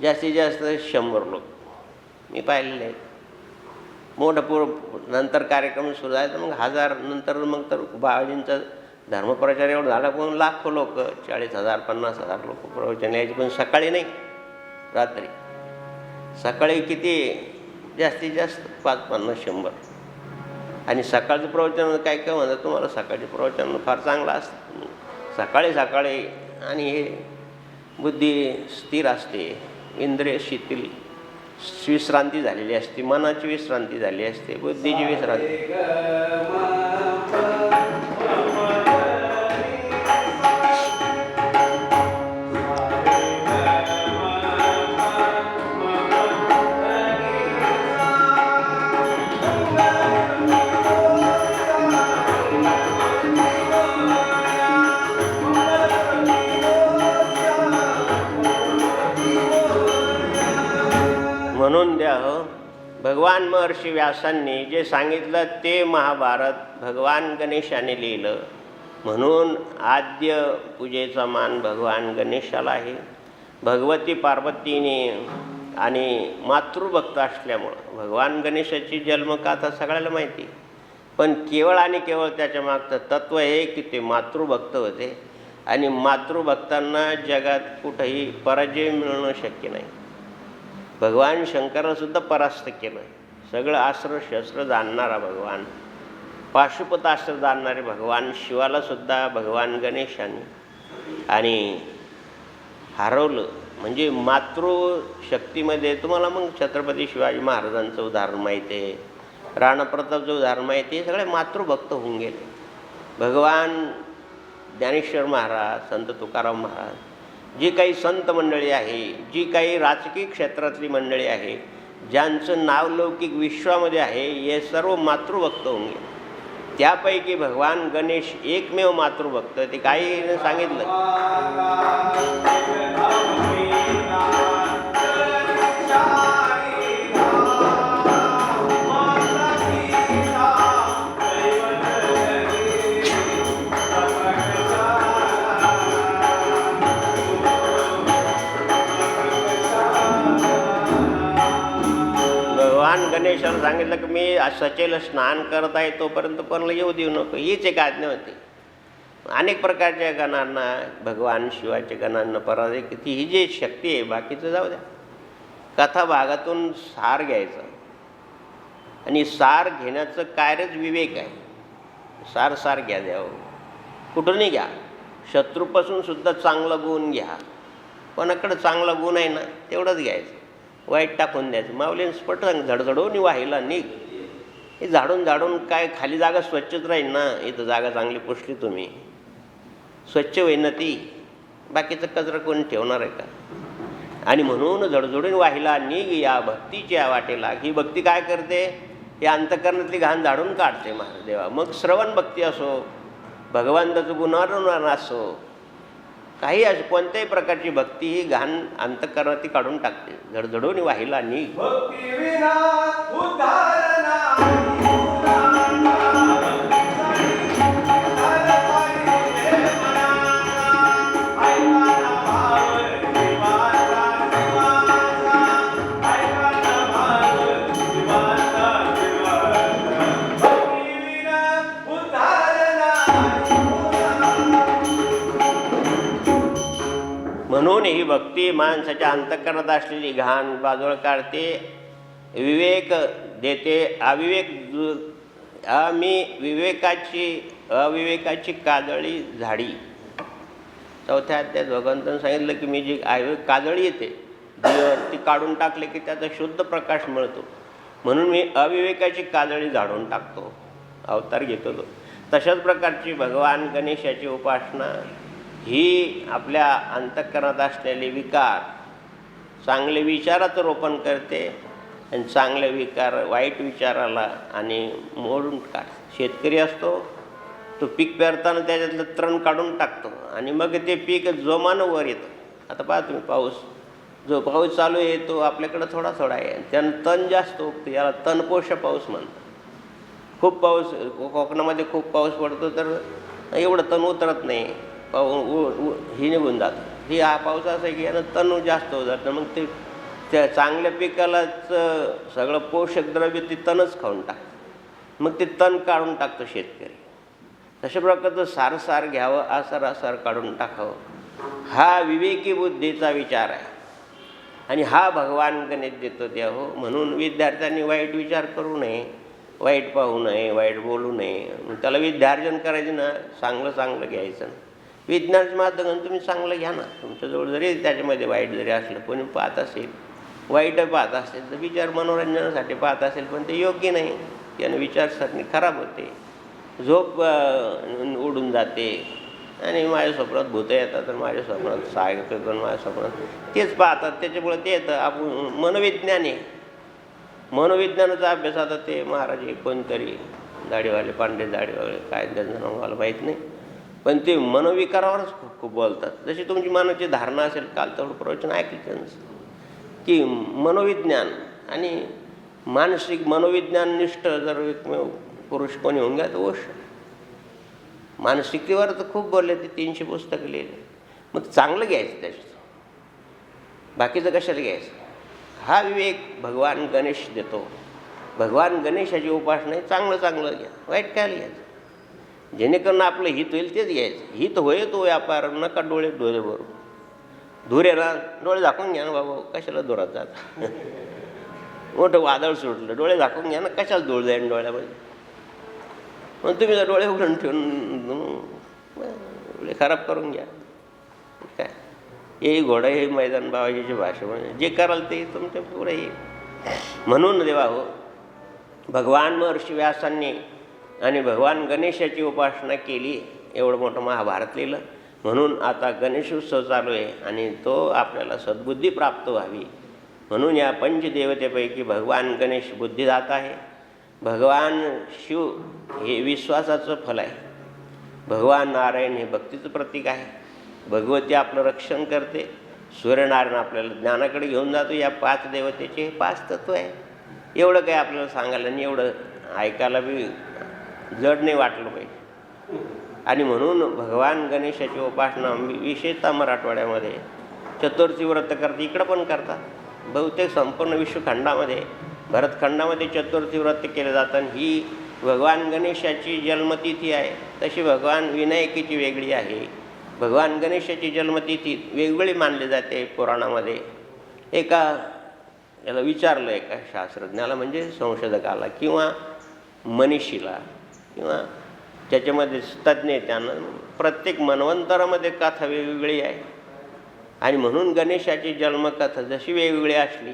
जास्तीत जास्त 100 लोक मी पाहिलेले आहेत. मोठं नंतर कार्यक्रम सुरू आहे तर मग 1000, नंतर मग तर बाबाजींचा धर्मप्रचार एवढा झाला पण लाखो लोक, 40,000 50,000 लोक प्रवचन यायचे. पण सकाळी नाही, रात्री. सकाळी किती जास्तीत जास्त 5-50-100. आणि सकाळचं प्रवचन काय काय म्हणतात तुम्हाला, सकाळचे प्रवचन फार चांगलं असतं सकाळी सकाळी. आणि हे बुद्धी स्थिर असते, इंद्रिय शिथिल, विश्रांती झालेली असते, मनाची विश्रांती झाली असते, बुद्धीची विश्रांती. म्हणून द्या हो, भगवान महर्षी व्यासांनी जे सांगितलं ते महाभारत भगवान गणेशाने लिहिलं. म्हणून आद्य पूजेचा मान भगवान गणेशाला आहे. भगवती पार्वतीने आणि मातृभक्त असल्यामुळं भगवान गणेशाची जन्मकथा सगळ्याला माहिती. पण केवळ आणि केवळ त्याच्या मागचं तत्त्व हे की ते मातृभक्त होते आणि मातृभक्तांना जगात कुठंही पराजय मिळणं शक्य नाही. भगवान शंकरासुद्धा परास्त केलं. सगळं अस्त्र शस्त्र जाणणारा भगवान, पाशुपतास्त्र जाणणारे भगवान शिवालासुद्धा भगवान गणेशाने आणि हरवलं. म्हणजे मातृशक्तीमध्ये तुम्हाला मग छत्रपती शिवाजी महाराजांचं उदाहरण माहिती आहे, राणा प्रतापचं उदाहरण माहिती आहे. सगळे मातृभक्त होऊन गेले. भगवान ज्ञानेश्वर महाराज, संत तुकाराम महाराज, जी काही संत मंडळी आहे, जी काही राजकीय क्षेत्रातली मंडळी आहे, ज्यांचं नावलौकिक विश्वामध्ये आहे, हे सर्व मातृभक्त होऊन गेले. त्यापैकी भगवान गणेश एकमेव मातृभक्त. ते काही सांगितलं गणेशाला सांगितलं की मी सचेल स्नान करत आहे तोपर्यंत कोणाला येऊ देऊ नको. हीच एक आज्ञा होती. अनेक प्रकारच्या गणांना, भगवान शिवाच्या गणांना पराजय किती, ही जी शक्ती आहे, बाकीचं जाऊ द्या. कथा भागातून सार घ्यायचं आणि सार घेण्याचं कार्यच विवेक आहे. सार घ्या द्यावं, कुठूनही घ्या. शत्रूपासून सुद्धा चांगला गुण घ्या. कोणाकडं चांगला गुण आहे ना तेवढंच घ्यायचं, वाईट टाकून द्यायचं. माऊलीन स्पट झडझडून वाहिला निघ. हे झाडून काय खाली जागा स्वच्छच राहील ना. इथं जागा चांगली पुसली तुम्ही, स्वच्छ होईन ना ती. बाकीचं कचरा कोणी ठेवणार आहे का? आणि म्हणून झडझडून वाहिला निघ या भक्तीच्या वाटेला. ही भक्ती काय करते, ही अंतःकरणातली घाण झाडून काढते महादेवा. मग श्रवण भक्ती असो, भगवंताचं गुणानुरान असो, काही असो, कोणत्याही प्रकारची भक्ती ही घाण अंतःकरणात काढून टाकते. झडझडून वाहिला निघ. म्हणून ही भक्ती माणसाच्या अंतःकरणात असलेली घाण बाजूला काढते, विवेक देते. अविवेकाची काजळी झाडी. चौथ्या अध्यायात भगवंतांनी सांगितलं की मी जी काजळी येते ती काढून टाकले की त्याचा शुद्ध प्रकाश मिळतो. म्हणून मी अविवेकाची काजळी झाडून टाकतो, अवतार घेतो तो. तशाच प्रकारची भगवान गणेशाची उपासना ही आपल्या अंतःकरणात असलेले विकार, चांगले विचाराचं रोपण करते आणि चांगले विकार वाईट विचाराला आणि मोडून काढते. शेतकरी असतो तो पीक पेरताना त्याच्यातलं तण काढून टाकतो आणि मग ते पीक जोमानं वर येतं. आता पहा तुम्ही, जो पाऊस चालू आहे तो आपल्याकडं थोडा थोडा आहे, त्यानं तण जास्त उगतं, याला तणपोष पाऊस म्हणतात. खूप पाऊस, कोकणामध्ये खूप पाऊस पडतो तर एवढं तण उतरत नाही, ही निघून जातं. ही हा पाऊस असा आहे की यानं तण जास्त होत जातं, मग ते त्या चांगल्या पिकालाच सगळं पोषक द्रव्य ते तणच खाऊन टाकतं, मग ते तण काढून टाकतो शेतकरी. तशा प्रकारचं सार घ्यावं, आसार काढून टाकावं, हा विवेकी बुद्धीचा विचार आहे. आणि हा भगवान गणित देतो द्यावं. म्हणून विद्यार्थ्यांनी वाईट विचार करू नये, वाईट पाहू नये, वाईट बोलू नये. त्याला विद्यार्जन करायचं ना, चांगलं घ्यायचं ना. विज्ञानाच्या माध्यमातून तुम्ही चांगलं घ्या ना. तुमच्याजवळ जरी त्याच्यामध्ये वाईट जरी असलं, कोणी पाहत असेल, वाईट पाहत असेल तर विचार मनोरंजनासाठी पाहत असेल, पण ते योग्य नाही. त्याने विचारसरणी खराब होते, झोप उडून जाते. आणि माझ्या स्वप्नात भूतं येतात, तर माझ्या स्वप्नात सायंकाळ येतो, माझ्या स्वप्नात तेच पाहतात, त्याच्यामुळे ते येतं. आपण मनोविज्ञान आहे, मनोविज्ञानाचा अभ्यास. आता ते महाराज कोणतरी दाढीवाले, पांढरे दाढीवाले, काय त्यांचं नाव मला माहीत नाही, पण ते मनोविकारावरच खूप बोलतात. जशी तुमची मनाची धारणा असेल, काल तेवढं प्रवचन ऐकलं त्यांचं की मनोविज्ञान आणि मानसिक मनोविज्ञाननिष्ठ जर एकमेव पुरुष कोणी होऊन घ्या तर ओश. मानसिकतेवर तर खूप बोलले, ते 300 पुस्तकं लिहिले. मग चांगलं घ्यायचं त्याच्यात, बाकीचं कशाला घ्यायचं. हा विवेक भगवान गणेश देतो. भगवान गणेशाची उपासना आहे. चांगलं घ्या, वाईट काय घ्यायचं. जेणेकरून आपलं हित होईल तेच घ्यायचं. हित होय तो व्यापार, नका डोळे भरू. धूर आहे ना, डोळे झाकून घ्या ना बाबा, कशाला धुरात जात. मोठं वादळ सुटलं, डोळे झाकून घ्या ना, कशाला धूळ जाईन डोळ्यामध्ये. मग तुम्ही जर डोळे उघडून ठेवून डोळे खराब करून घ्या काय. हे घोडा, हे मैदान, बाबाजीची भाषा, म्हणजे जे कराल ते तुमच्या पुढे येईल. म्हणून देवा हो, भगवान महर्षी व्यासांनी आणि भगवान गणेशाची उपासना केली, एवढं मोठं महाभारत लिहिलं. म्हणून आता गणेशोत्सव चालू आहे आणि तो आपल्याला सद्बुद्धी प्राप्त व्हावी म्हणून या पंचदेवतेपैकी भगवान गणेश बुद्धिदाता आहे. भगवान शिव हे विश्वासाचं फल आहे. भगवान नारायण हे भक्तीचं प्रतीक आहे. भगवती आपलं रक्षण करते. सूर्यनारायण आपल्याला ज्ञानाकडे घेऊन जातो. या 5 देवतेचे हे 5 तत्व आहे. एवढं काही आपल्याला सांगायला नाही, एवढं ऐकायला बी जड नाही वाटलं पाहिजे. आणि म्हणून भगवान गणेशाची उपासना विशेषतः मराठवाड्यामध्ये चतुर्थी व्रत करते, इकडं पण करतात. बहुतेक संपूर्ण विश्वखंडामध्ये, भरतखंडामध्ये चतुर्थी व्रत केलं जातं. ही भगवान गणेशाची जन्मतिथी आहे. तशी भगवान विनायकीची वेगळी आहे. भगवान गणेशाची जन्मतिथी वेगवेगळी मानली जाते पुराणामध्ये. याला विचारलं एका शास्त्रज्ञाला, म्हणजे संशोधकाला किंवा मनीषीला किंवा त्याच्यामध्ये तज्ज्ञ, त्यांना प्रत्येक मन्वंतरामध्ये कथा वेगवेगळी आहे. आणि म्हणून गणेशाची जन्मकथा जशी वेगवेगळी असली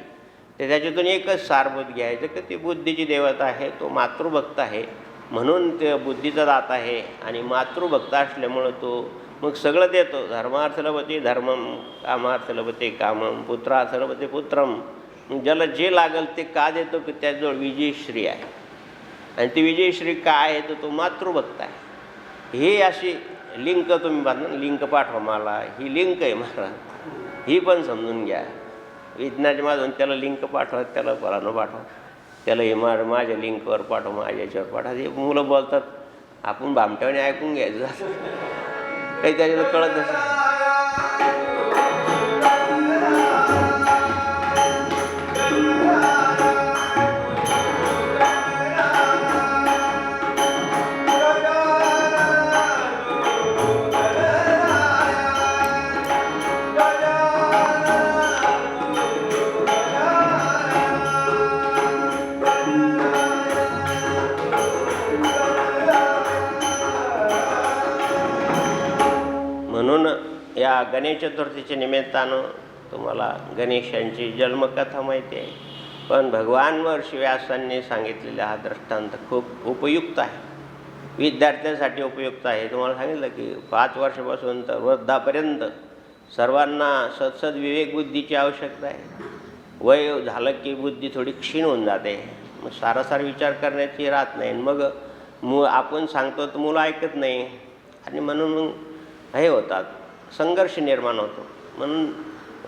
तर त्याच्यातून एकच सारभूत घ्यायचं की ती बुद्धीची देवता आहे. तो मातृभक्त आहे म्हणून ते बुद्धीचा दाता आहे. आणि मातृभक्त असल्यामुळं तो मग सगळं देतो. धर्मार्थ लभते धर्मम, कामार्थ लभते कामम, पुत्रार्थ लभते पुत्रम. ज्याला जे लागल ते का देतो की त्याजवळ विजयश्री आहे. आणि ती विजयश्री काय आहे तर तो मातृभक्त आहे. हे अशी लिंक तुम्ही बांधा, लिंक पाठवा मला, ही लिंक आहे महाराज, ही पण समजून घ्या. विज्ञानाच्या माधून त्याला लिंक पाठवा, त्याला फलानं पाठवा, त्याला हे माझ्या लिंकवर पाठवा, माझ्या याच्यावर पाठवा. हे मुलं बोलतात, आपण भामट्याने ऐकून घ्यायचं. काही त्याच्यात कळत नसेल. म्हणून या गणेश चतुर्थीच्या निमित्तानं तुम्हाला गणेशांची जन्मकथा माहिती आहे. पण भगवान महर्षी व्यासांनी सांगितलेला हा दृष्टांत खूप उपयुक्त आहे, विद्यार्थ्यांसाठी उपयुक्त आहे. तुम्हाला सांगितलं की 5 वर्षापासून तर वृद्धापर्यंत सर्वांना सत्सद विवेक बुद्धीची आवश्यकता आहे. वय झालं की बुद्धी थोडी क्षीण होऊन जाते, मग सारासार विचार करण्याची राहत नाही. मग आपण सांगतो तर मुलं ऐकत नाही आणि म्हणून मग हे होतात, संघर्ष निर्माण होतो. म्हणून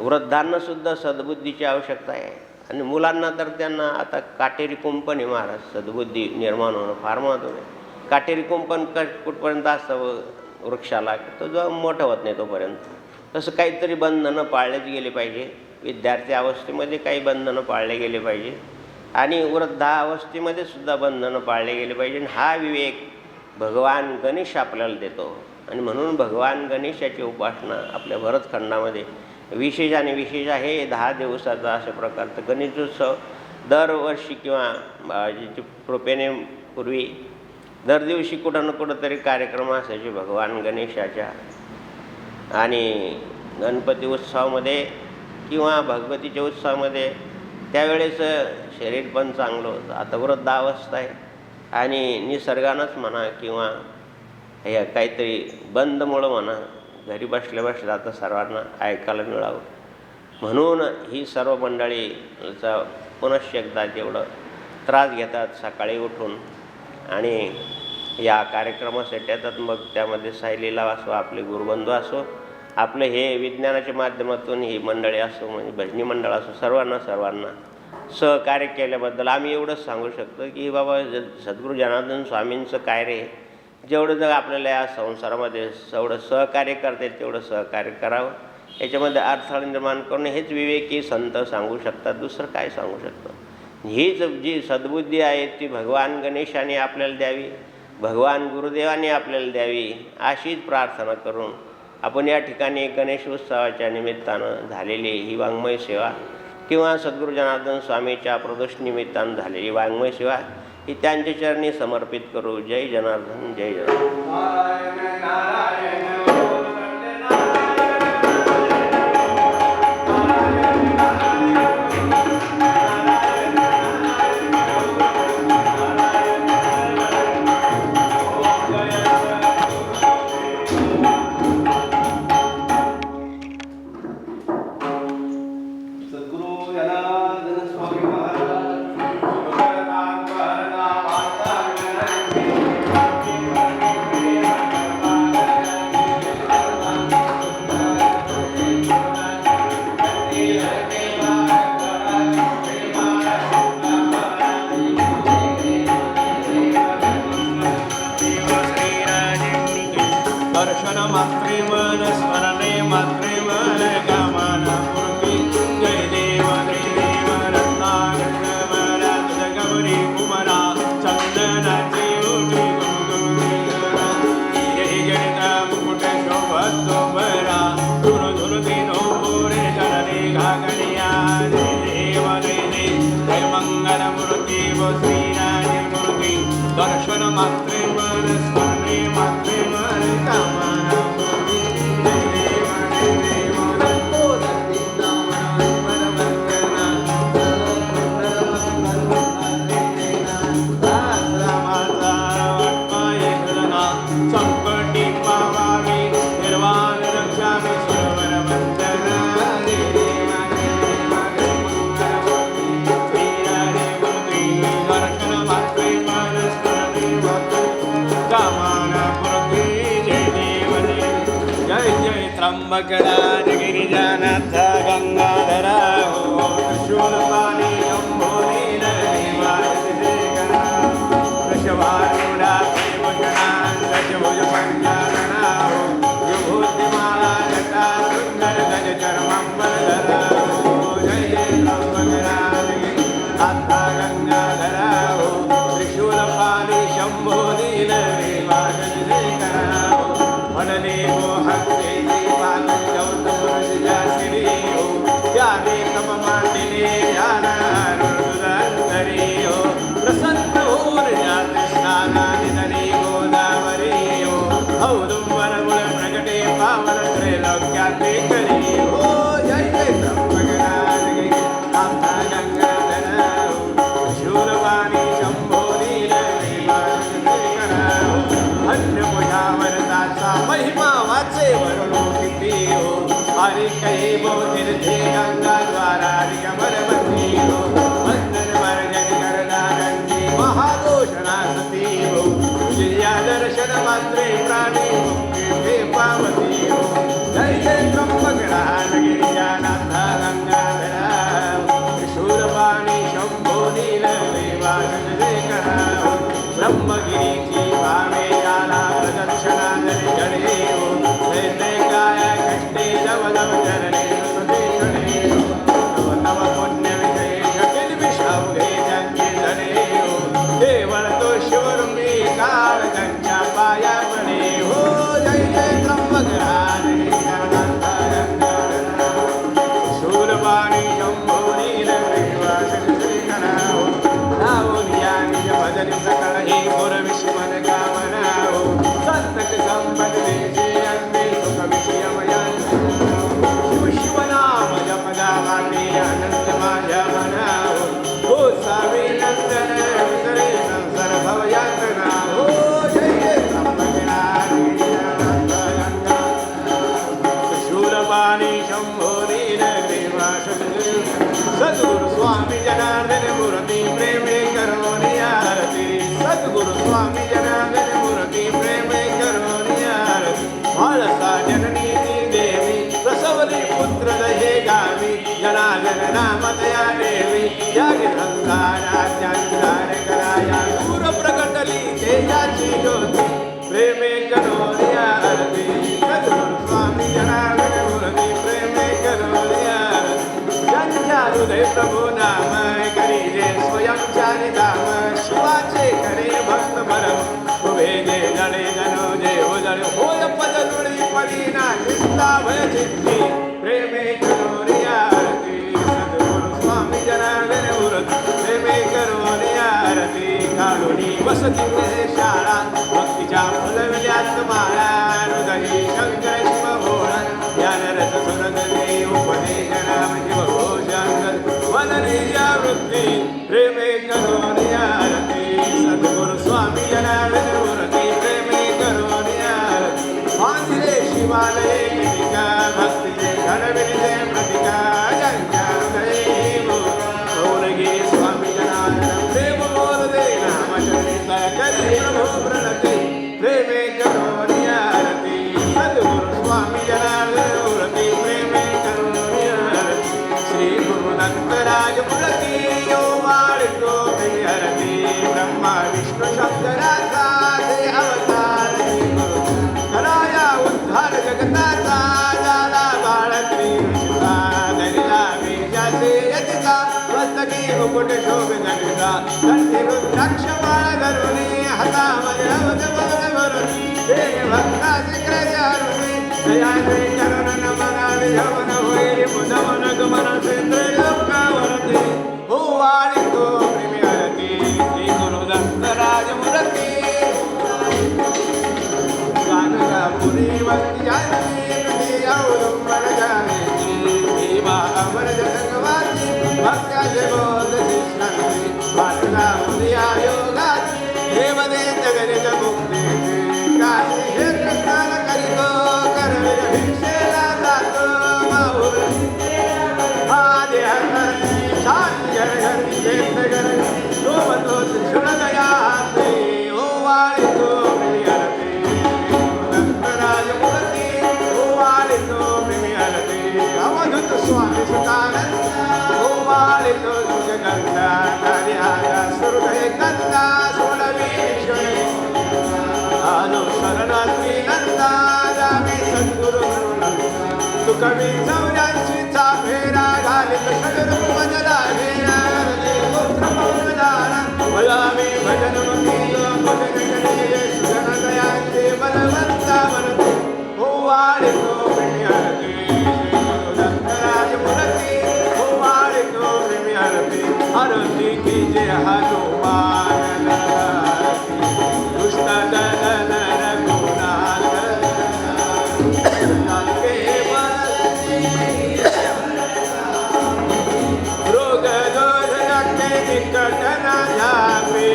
वृद्धांनासुद्धा सद्बुद्धीची आवश्यकता आहे आणि मुलांना तर त्यांना आता काटेरी कुंपण आहे महाराज. सद्बुद्धी निर्माण होणं फार महत्त्वाचं आहे. काटेरी कुंपण कुठपर्यंत असतं वृक्षाला, तो जो मोठं होत नाही तोपर्यंत. तसं काहीतरी बंधनं पाळलेच गेले पाहिजे. विद्यार्थी अवस्थेमध्ये काही बंधनं पाळले गेले पाहिजे आणि वृद्धावस्थेमध्ये सुद्धा बंधनं पाळले गेले पाहिजे. आणि हा विवेक भगवान गणेश आपल्याला देतो आणि म्हणून भगवान गणेशाची उपासना आपल्या भरतखंडामध्ये विशेष आणि विशेष आहे. 10 दिवसाचा अशा प्रकारचं गणेशोत्सव दरवर्षी किंवा कृपेने पूर्वी दर दिवशी कुठं ना कुठं तरी कार्यक्रम असायचे भगवान गणेशाच्या. आणि गणपती उत्सवामध्ये किंवा भगवतीच्या उत्सवामध्ये त्यावेळेस शरीर पण चांगलं होतं. आता वृद्धावस्था आहे आणि निसर्गानंच म्हणा किंवा हे काहीतरी बंदमुळं म्हणा घरी बसल्या बसल्या आता सर्वांना ऐकायला मिळावं म्हणून ही सर्व मंडळीचा पुनश्च एकदा तेवढं त्रास घेतात सकाळी उठून आणि या कार्यक्रमासाठी येतात. मग त्यामध्ये साईलीला असो, आपले गुरुबंधू असो, आपलं हे विज्ञानाच्या माध्यमातून ही मंडळी असो म्हणजे भजनी मंडळ असो, सर्वांना सहकार्य केल्याबद्दल आम्ही एवढंच सांगू शकतो की बाबा सद्गुरू जनार्दन स्वामींचं कार्य जेवढं जर आपल्याला या संसारामध्ये जेवढं सहकार्य करते तेवढं सहकार्य करावं. याच्यामध्ये अडथळा निर्माण करून हेच विवेकी संत सांगू शकतात, दुसरं काय सांगू शकतं. हीच जी सद्बुद्धी आहे ती भगवान गणेशाने आपल्याला द्यावी, भगवान गुरुदेवाने आपल्याला द्यावी अशीच प्रार्थना करून आपण या ठिकाणी गणेशोत्सवाच्या निमित्तानं झालेली ही वाङ्मय सेवा किंवा सद्गुरू जनार्दन स्वामीच्या प्रदोषनिमित्तानं झालेली वाङ्मय सेवा ही त्यांच्या चरणी समर्पित करू. जय जनार्दन, जय जनार्दन. दर्शन मात्रे मन स्मरणे मात्रे मन कामना पूर्ती देव देव दत्तो दत्तीना मन वंदना दासरामाचा आत्माये धरणा संकटी पावावी निर्वाण रक्षामी श्रवण वंदना देव दर्शन मात्रे मन त्र्यंबकराज गिरिजानाथ गंगाधरा शूलपाणी शंभोलीन वृषभारूढा भुज पंचारणा विभूतिमाला जटा सुंदर गज चर्मंबरधरा जय जय त्र्यंबकराज गिरिनाथ गंगाधरा त्रिशूलपाणी शंभोलीन मनदेवो हस्ते प्रसन्न हो गोदावरी शूलपाणी शंभो नीलदेवाशे करावो ब्रह्मगिरीची भावे याला प्रदक्षिणा जडे हो दैत्य काय कष्टे जवदव चरणे नुसते षडे हो तव पुण्य विशेष किलबिषावघे ज्यांचे धडे हो देवळ तो शिवरुंबी काळ त्यांच्या पाया पडे हो जय जय त्र्यंबकराज शूलपाणी शंभो नीलदेवाशे करावो भजन सकळ ही गुरविश्वन कामनाओ संतक संपद देशे अंते सुख विषयमया शिव शिव नाम जपदा वाटे आनंद माझ्या मनाओ हो सावे नंदन विसरे संसार भव यातना हो जय जय शूलपाणी शंभो नीलदेवाश सद्गुरु स्वामी जनार्दन मूर्ती प्रेमे करोनी आरती सद्गुरु स्वामी जनार्दन मूर्ती प्रेमे करोनी आरती माळसा जननी देवी प्रसवली पुत्र दहे गावी जनार्दन नाम दया देवी यागी संसाराज्यांकार कराया दूर प्रकटली तेजाची ज्योती प्रेमे करोनी आरती सद्गुरु स्वामी जनार्दन मूर्ती प्रेमे करोनी आरती हृदय प्रभु नाम करीजे स्वयं चारिधाम शिवाचे करे भक्त भरम उभे जे जडे जनो जे उजळ होय पद नुडी परीना चिंता भय चित्ती प्रेमे करोनी आरती सद्गुरु स्वामी जनार्दन मूर्ती प्रेमे करोनी आरती काढुनी वसती शाळा भक्तीच्या फुलविल्यात माळा हृदयी शंकर शिव भोळा ज्ञानरस सुरत देव उपदेश नाम शिव भोजांगत वदनीया वृत्ती प्रेमे करोनी आरती सद्गुरु स्वामी जनार्दन मूर्ती प्रेमे करोनी आरती मांदिरे शिवालये गिरिका भक्तीचे घडविले प्रतिका ज्यांच्या हृदये गौरगिरी स्वामी जनार्दन प्रेम बोल दे नाम शरीता करी प्रभो प्रणती प्रेमे करोनी आरती सद्गुरु स्वामी जनार्दन मूर्ती प्रेमे करोनी आरती श्री गुरुदत्तराज मूर्ती यो वाळतो हरती ब्रह्मा विष्णू शंकराचा ते अवतार कराया उद्धार जगताचा झाला बाळत्री विश्वा धरिला बीजाचे यतिका मस्तकी मुकुट शोभे जगता कंठी रुद्राक्ष माळ धरुणी हातामध्ये अवधवल भरुणी देव भक्ताचे क्रयारुणी दयाचे चरण नमना विधवन होईल मुदवन गमन सेंद्र लोकावरती हो वाळतो प्रेमी हरती श्री गुरुदत्तराज मूर्ती गानगा पुरी वंती जानवी अवलंबन जानेची देवा अमर जगवाची भक्त्याचे बोध शिष्णांची वाटला पुरी आयोगाची देवदे जगरे जगुक्तीची काशी क्षेत्र स्नान करितो करवीर भिक्षेला जातो माहुर आदि हर शांती हर हर क्षेत्र घर शोभतो त्रिशूळ दया हाती ओ वाळितो प्रेमी हरती दत्तराज मूर्ती ओ वाळितो प्रेमी हरती अवधूत स्वामी सुतानंद ओ वाळितो सुजगंधा कार्याला सुहृदय कंदा सोडवी आलो शरणार्थी नंदा जामी सद्गुरु सुखवी चौऱ्यांशीचा फेरा घालित षडरूप मजला घेरा गोत्र पौरदारा बलामी भजन भजन करे सुजन दयांचे बलवंता बनते हो वाळितो प्रेमी हरती दत्तराज मूर्ती हो वाळितो प्रेमी हरती हरती की जय हनुमान कृष्ण दलन रघुनाथ रोग दोष जगते निकट न जावे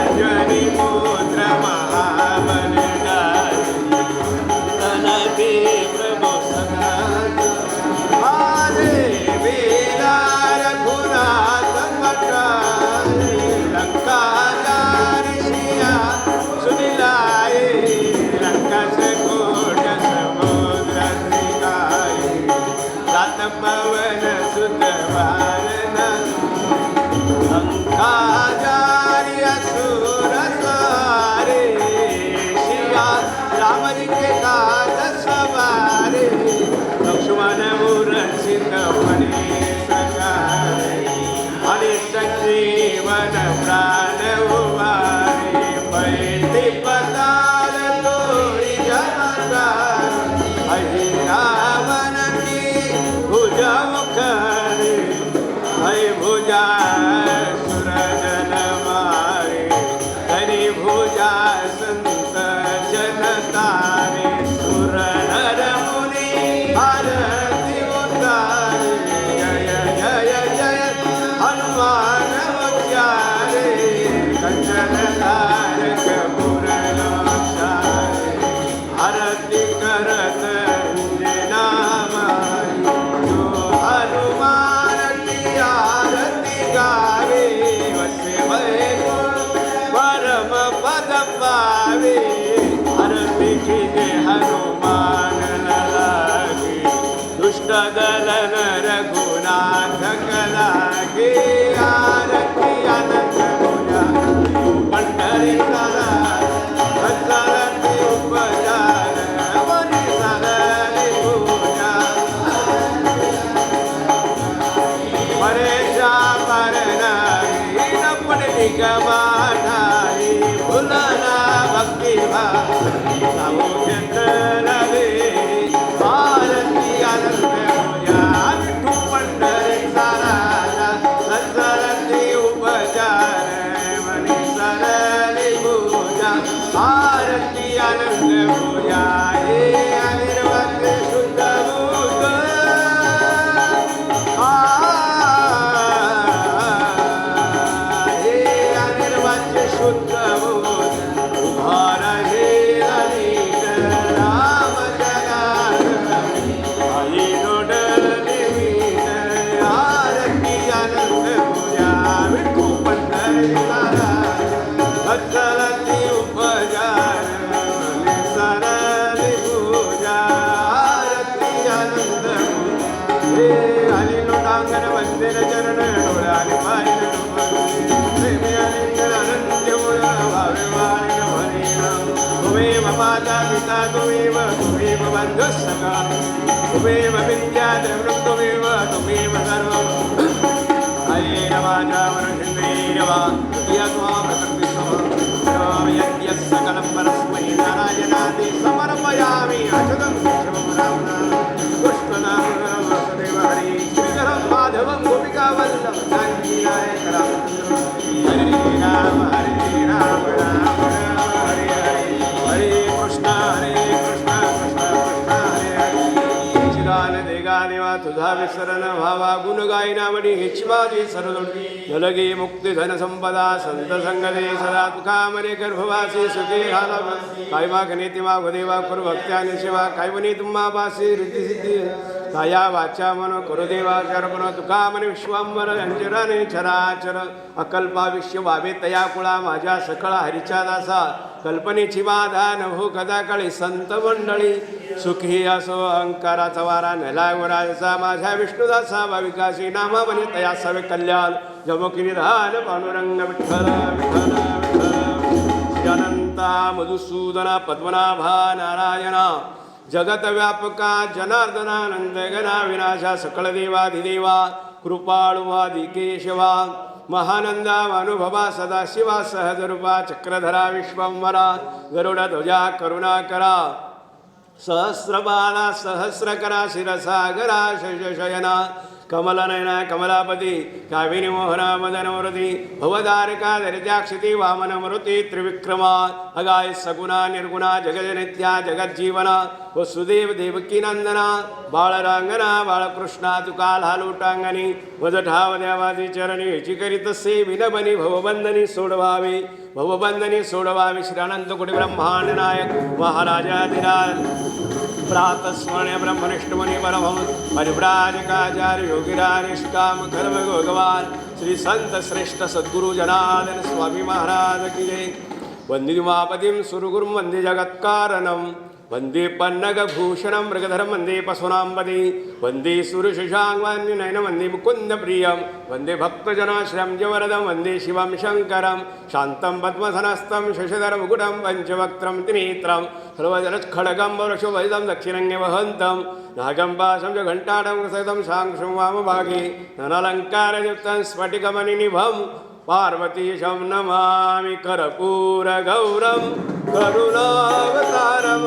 अंजनी पुत्र महाबल तनके प्रभु सदा आरे वेला रघुनाथ मका लंका जारिया सुनिलाए लंका से कोट समुद्र श्रीकाए रात पवन सुत वारन संजीवन प्राण उभारे पैठी पताल तोरी जमदार अहिरावण की भुजा मुखरे हय भुजा सुरजन मारे हरि भुजा संत जनतारे सुर नर मुनि आरती उतारे जय जय जय हनुमान उच्चारे कंचन धारक पुरलोचारे आरती करत नामारी जो हनुमान की आरती गावे वसे वैकुंठ परम पद पावे आरती कीजे हनुमान लागे दुष्ट दलन रघुनाथ कलागे आरती अनंत पूजा पंढरी वत्सरती उपचार मनी सदली पूजा परेशा परनारी नपण निगमाधारी भुलना भक्ति भाव लगे आरती आनंद पूजा विठू पंढरी साराला सत्सरती उपचार मनी सरली पूजा आरती आनंद पूजा हे अनिर्वत शुद्ध बुद्ध हे अनिर्वत शुद्ध बुद्ध उभार हे अनित राम जनार्दन आई नोडल निमित आरती आनंद पूजा विठू पंढरी सारा वत्सरती उपचार मनी सरली पूजा आरती आनंद हे हरी लोटांगण वंदन चरण डोळ्याने पाहिलं प्रेमी अलिंगन अनंत्य मुळ भावे वाणीन भरीण तुमेव माता पिता तुमेव बंधु सखा तुमेव विद्या देवृत तुमेव सर्वं हरेण वाचा वरसिंहेन वा यत्वा प्रकृतिस्वं यद्यत् सकलं परस्मै नारायणादि समर्पयामि अच्युतं शिवं रामनाम कृष्णनाम वासुदेव हरि श्रीधरं माधवं गोपिकावल्लभं जानकी नायक रामचंद्र हरे राम राम राम हरे हरे हरे कृष्ण कृष्ण कृष्ण हरे हरे चिदान देगा देवा तुझा विसरण भावा गुण गायना म्हणी हेची माझी सरदोडी नलगे मुक्ती धन संपदा संत संगदे सदा तुका मरे गर्भवासी सुखे हाला काय मागणे ती माग देवा करू भक्त्याने सेवा काय म्हणे तुम्हा बासी रिद्धी सिद्धी काया वाचा मन करू देवा चरपण तुका म्हणे विश्वांबर अंजराने चराचर अकल्पा विश्व वावे तया कुळा माझ्या सकळ हरीच्या दासा कल्पनेची बाधा नभो कदा काळी संत मंडळी सुखी असो अहंकाराचा वारा नेला गुराचा माझ्या विष्णुदासा भाविकाशी नामा म्हणे तया सवे कल्याण जमोकी निधान पांडुरंग विठ्ठल विठ्ठल विठ्ठल अनंता मधुसूदना पद्मनाभा नारायणा जगत व्यापका जनार्दनानंद गणा विनाशा सकळ देवाधिदेवा कृपाळुवादी केशवा महानंदा अनुभवा सदाशिवा सहजरूपा चक्रधरा विश्वंवरा गरुडध्वजा करुणाकरा सहस्रबाला सहस्रकरा शिरसागरा शयशयना कमलनयना कमलापती कामिनी मोहना मदनमूर्ती भवदारिका दरिद्याक्षिती वामनमूर्ती त्रिविक्रमा अगाय सगुणा निर्गुणा जगजनित्या जगज्जीवना वसुदेव देवकी नंदना बाळरांगना बाळकृष्णा तुका लालूटांगणी वजठाव देवादी चरणी हेची करीत से विनबनी भवबंधनी सोडवावे भवबंधनी सोडवावे श्री अनंत कोटी ब्रह्मांड नायक महाराजाधिराज प्रातस्मरणे ब्रह्मनिष्ठमणि परमहंस परिव्राजकाचार्य योगिराज निष्काम कर्म भगवान श्री संत श्रेष्ठ सद्गुरु जनार्दन स्वामी महाराज की जय वंदे उमापतिं सुरगुरुं वंदे जगत्कारणं वंदे पन्नगभूषणं मृगधरं वंदे पशूनां वंदे सुरशशाङ्गवान्यनयन वंदे मुकुन्दप्रियं वंदे भक्तजनाश्रयं जवरदं वंदे शिवं शङ्करं शान्तं पद्मधनस्थं शशिधरमुकुटं पञ्चवक्त्रं त्रिनेत्रं सर्वजलखड्गं वरशुभरितं दक्षिणङ्गे वहन्तं नागं पाशं च घण्टाटं सहितं साङ्क्षं वामभागे धनालङ्कारयुक्तं स्फटिकमणिनिभं पार्वतीशं नमामि कर्पूरगौरं करुणावतारं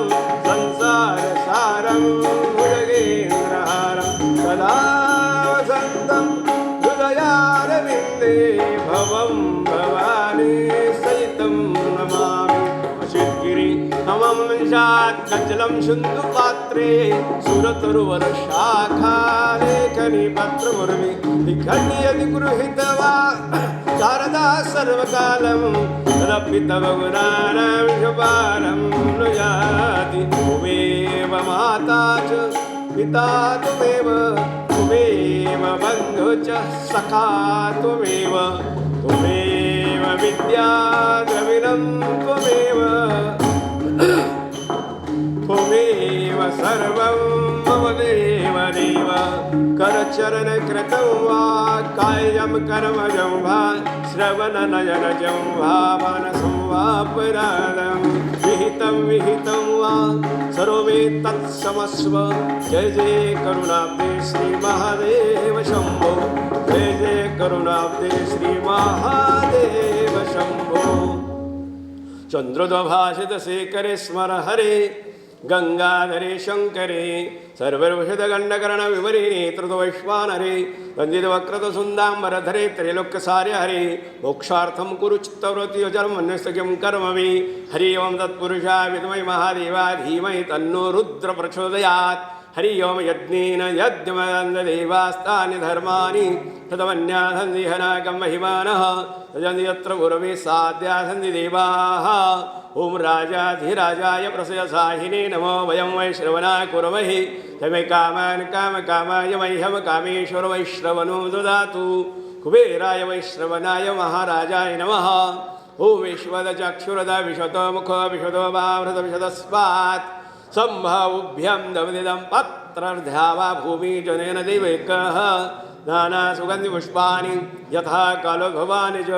संसारसारं भुजगेन्द्रहारं सदा वसन्तं हृदयारविन्दे भवं भवानी सहितं नमामि अशिद्गिरि नमं शात्कचलं शुन्दुपात्रे सुरतरुवरशाखालेखनि पत्रमुर्मि लिखन्यदि गृहीतवा शारदा सर्वकालं तदपितवगुणानां शुभारं नुयाति त्वमेव माता च पिता त्वमेव बन्धु च सखा त्वमेव विद्या द्रविणं त्वमेव सर्वं मम देव देव करचरणकृतं वा कायं कर्मजं वा श्रवणनयनजं वा मनसं वा पुराणं विहितं वा सर्वे तत्समस्व जय जय करुणाब्दे श्री महादेव शम्भो जय जय करुणाब्दे श्री महादेव शम्भो चन्द्रोद्भासित शेखरे स्मर हरे गंगाधरे शंकरे सर्वौषधगंडकर्ण विवरे नेत्रवैश्वानरे वंदितवक्रतुसुंदांबरधरे त्रैलोक्यसार्य हरे मोक्षार्थं कुरु चित्तवृत्ति जन्मन्यस्तकिं कर्म मे हरि ओं तत्पुरुषा विद्महे महादेवा धीमहि तन्नो रुद्र प्रचोदयात् हरि ओं यज्ञेन यज्ञमदेवास्तानि धर्माणि तदमन्यासन्दिहनाकं महिमानः तजन्ति यत्र गुरवे साध्यासन्ति देवाः ओं राजाधिराजाय प्रसयसाहिने नमो वयं वैश्रवणा कुर्महे तमे कामान् कामकामाय मह्यं कामेश्वर वैश्रवणो ददातु कुबेराय वैश्रवणाय महाराजाय नमः ओं विश्वदचक्षुरद विशतो मुख विशतो वावृत विशदस्मात् सम्भाव्यं दवदिदं पत्रर्ध्यावा भूमि जनेन दैवैकः नानासुगन्धिपुष्पाणि यथा कालो भवानि च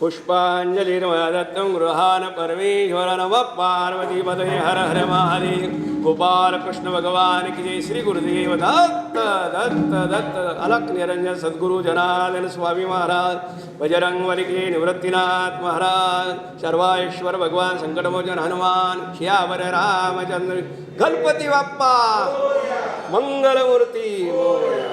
पुष्पाञ्जलिर्मदत्तं गृहाण परमेश्वर नमः पार्वतीपतये हर हर महादेव गोपाल कृष्ण भगवान की जय श्री गुरुदेव दत्त दत्त दत्त अलख निरंजन सद्गुरु जनार्दन स्वामी महाराज बजरंगबली के निवृत्तिनाथ महाराज सर्वाश्वर भगवान संकटमोचन हनुमान श्यावर रामचंद्र गणपति बाप्पा मंगलमूर्ति मोरया।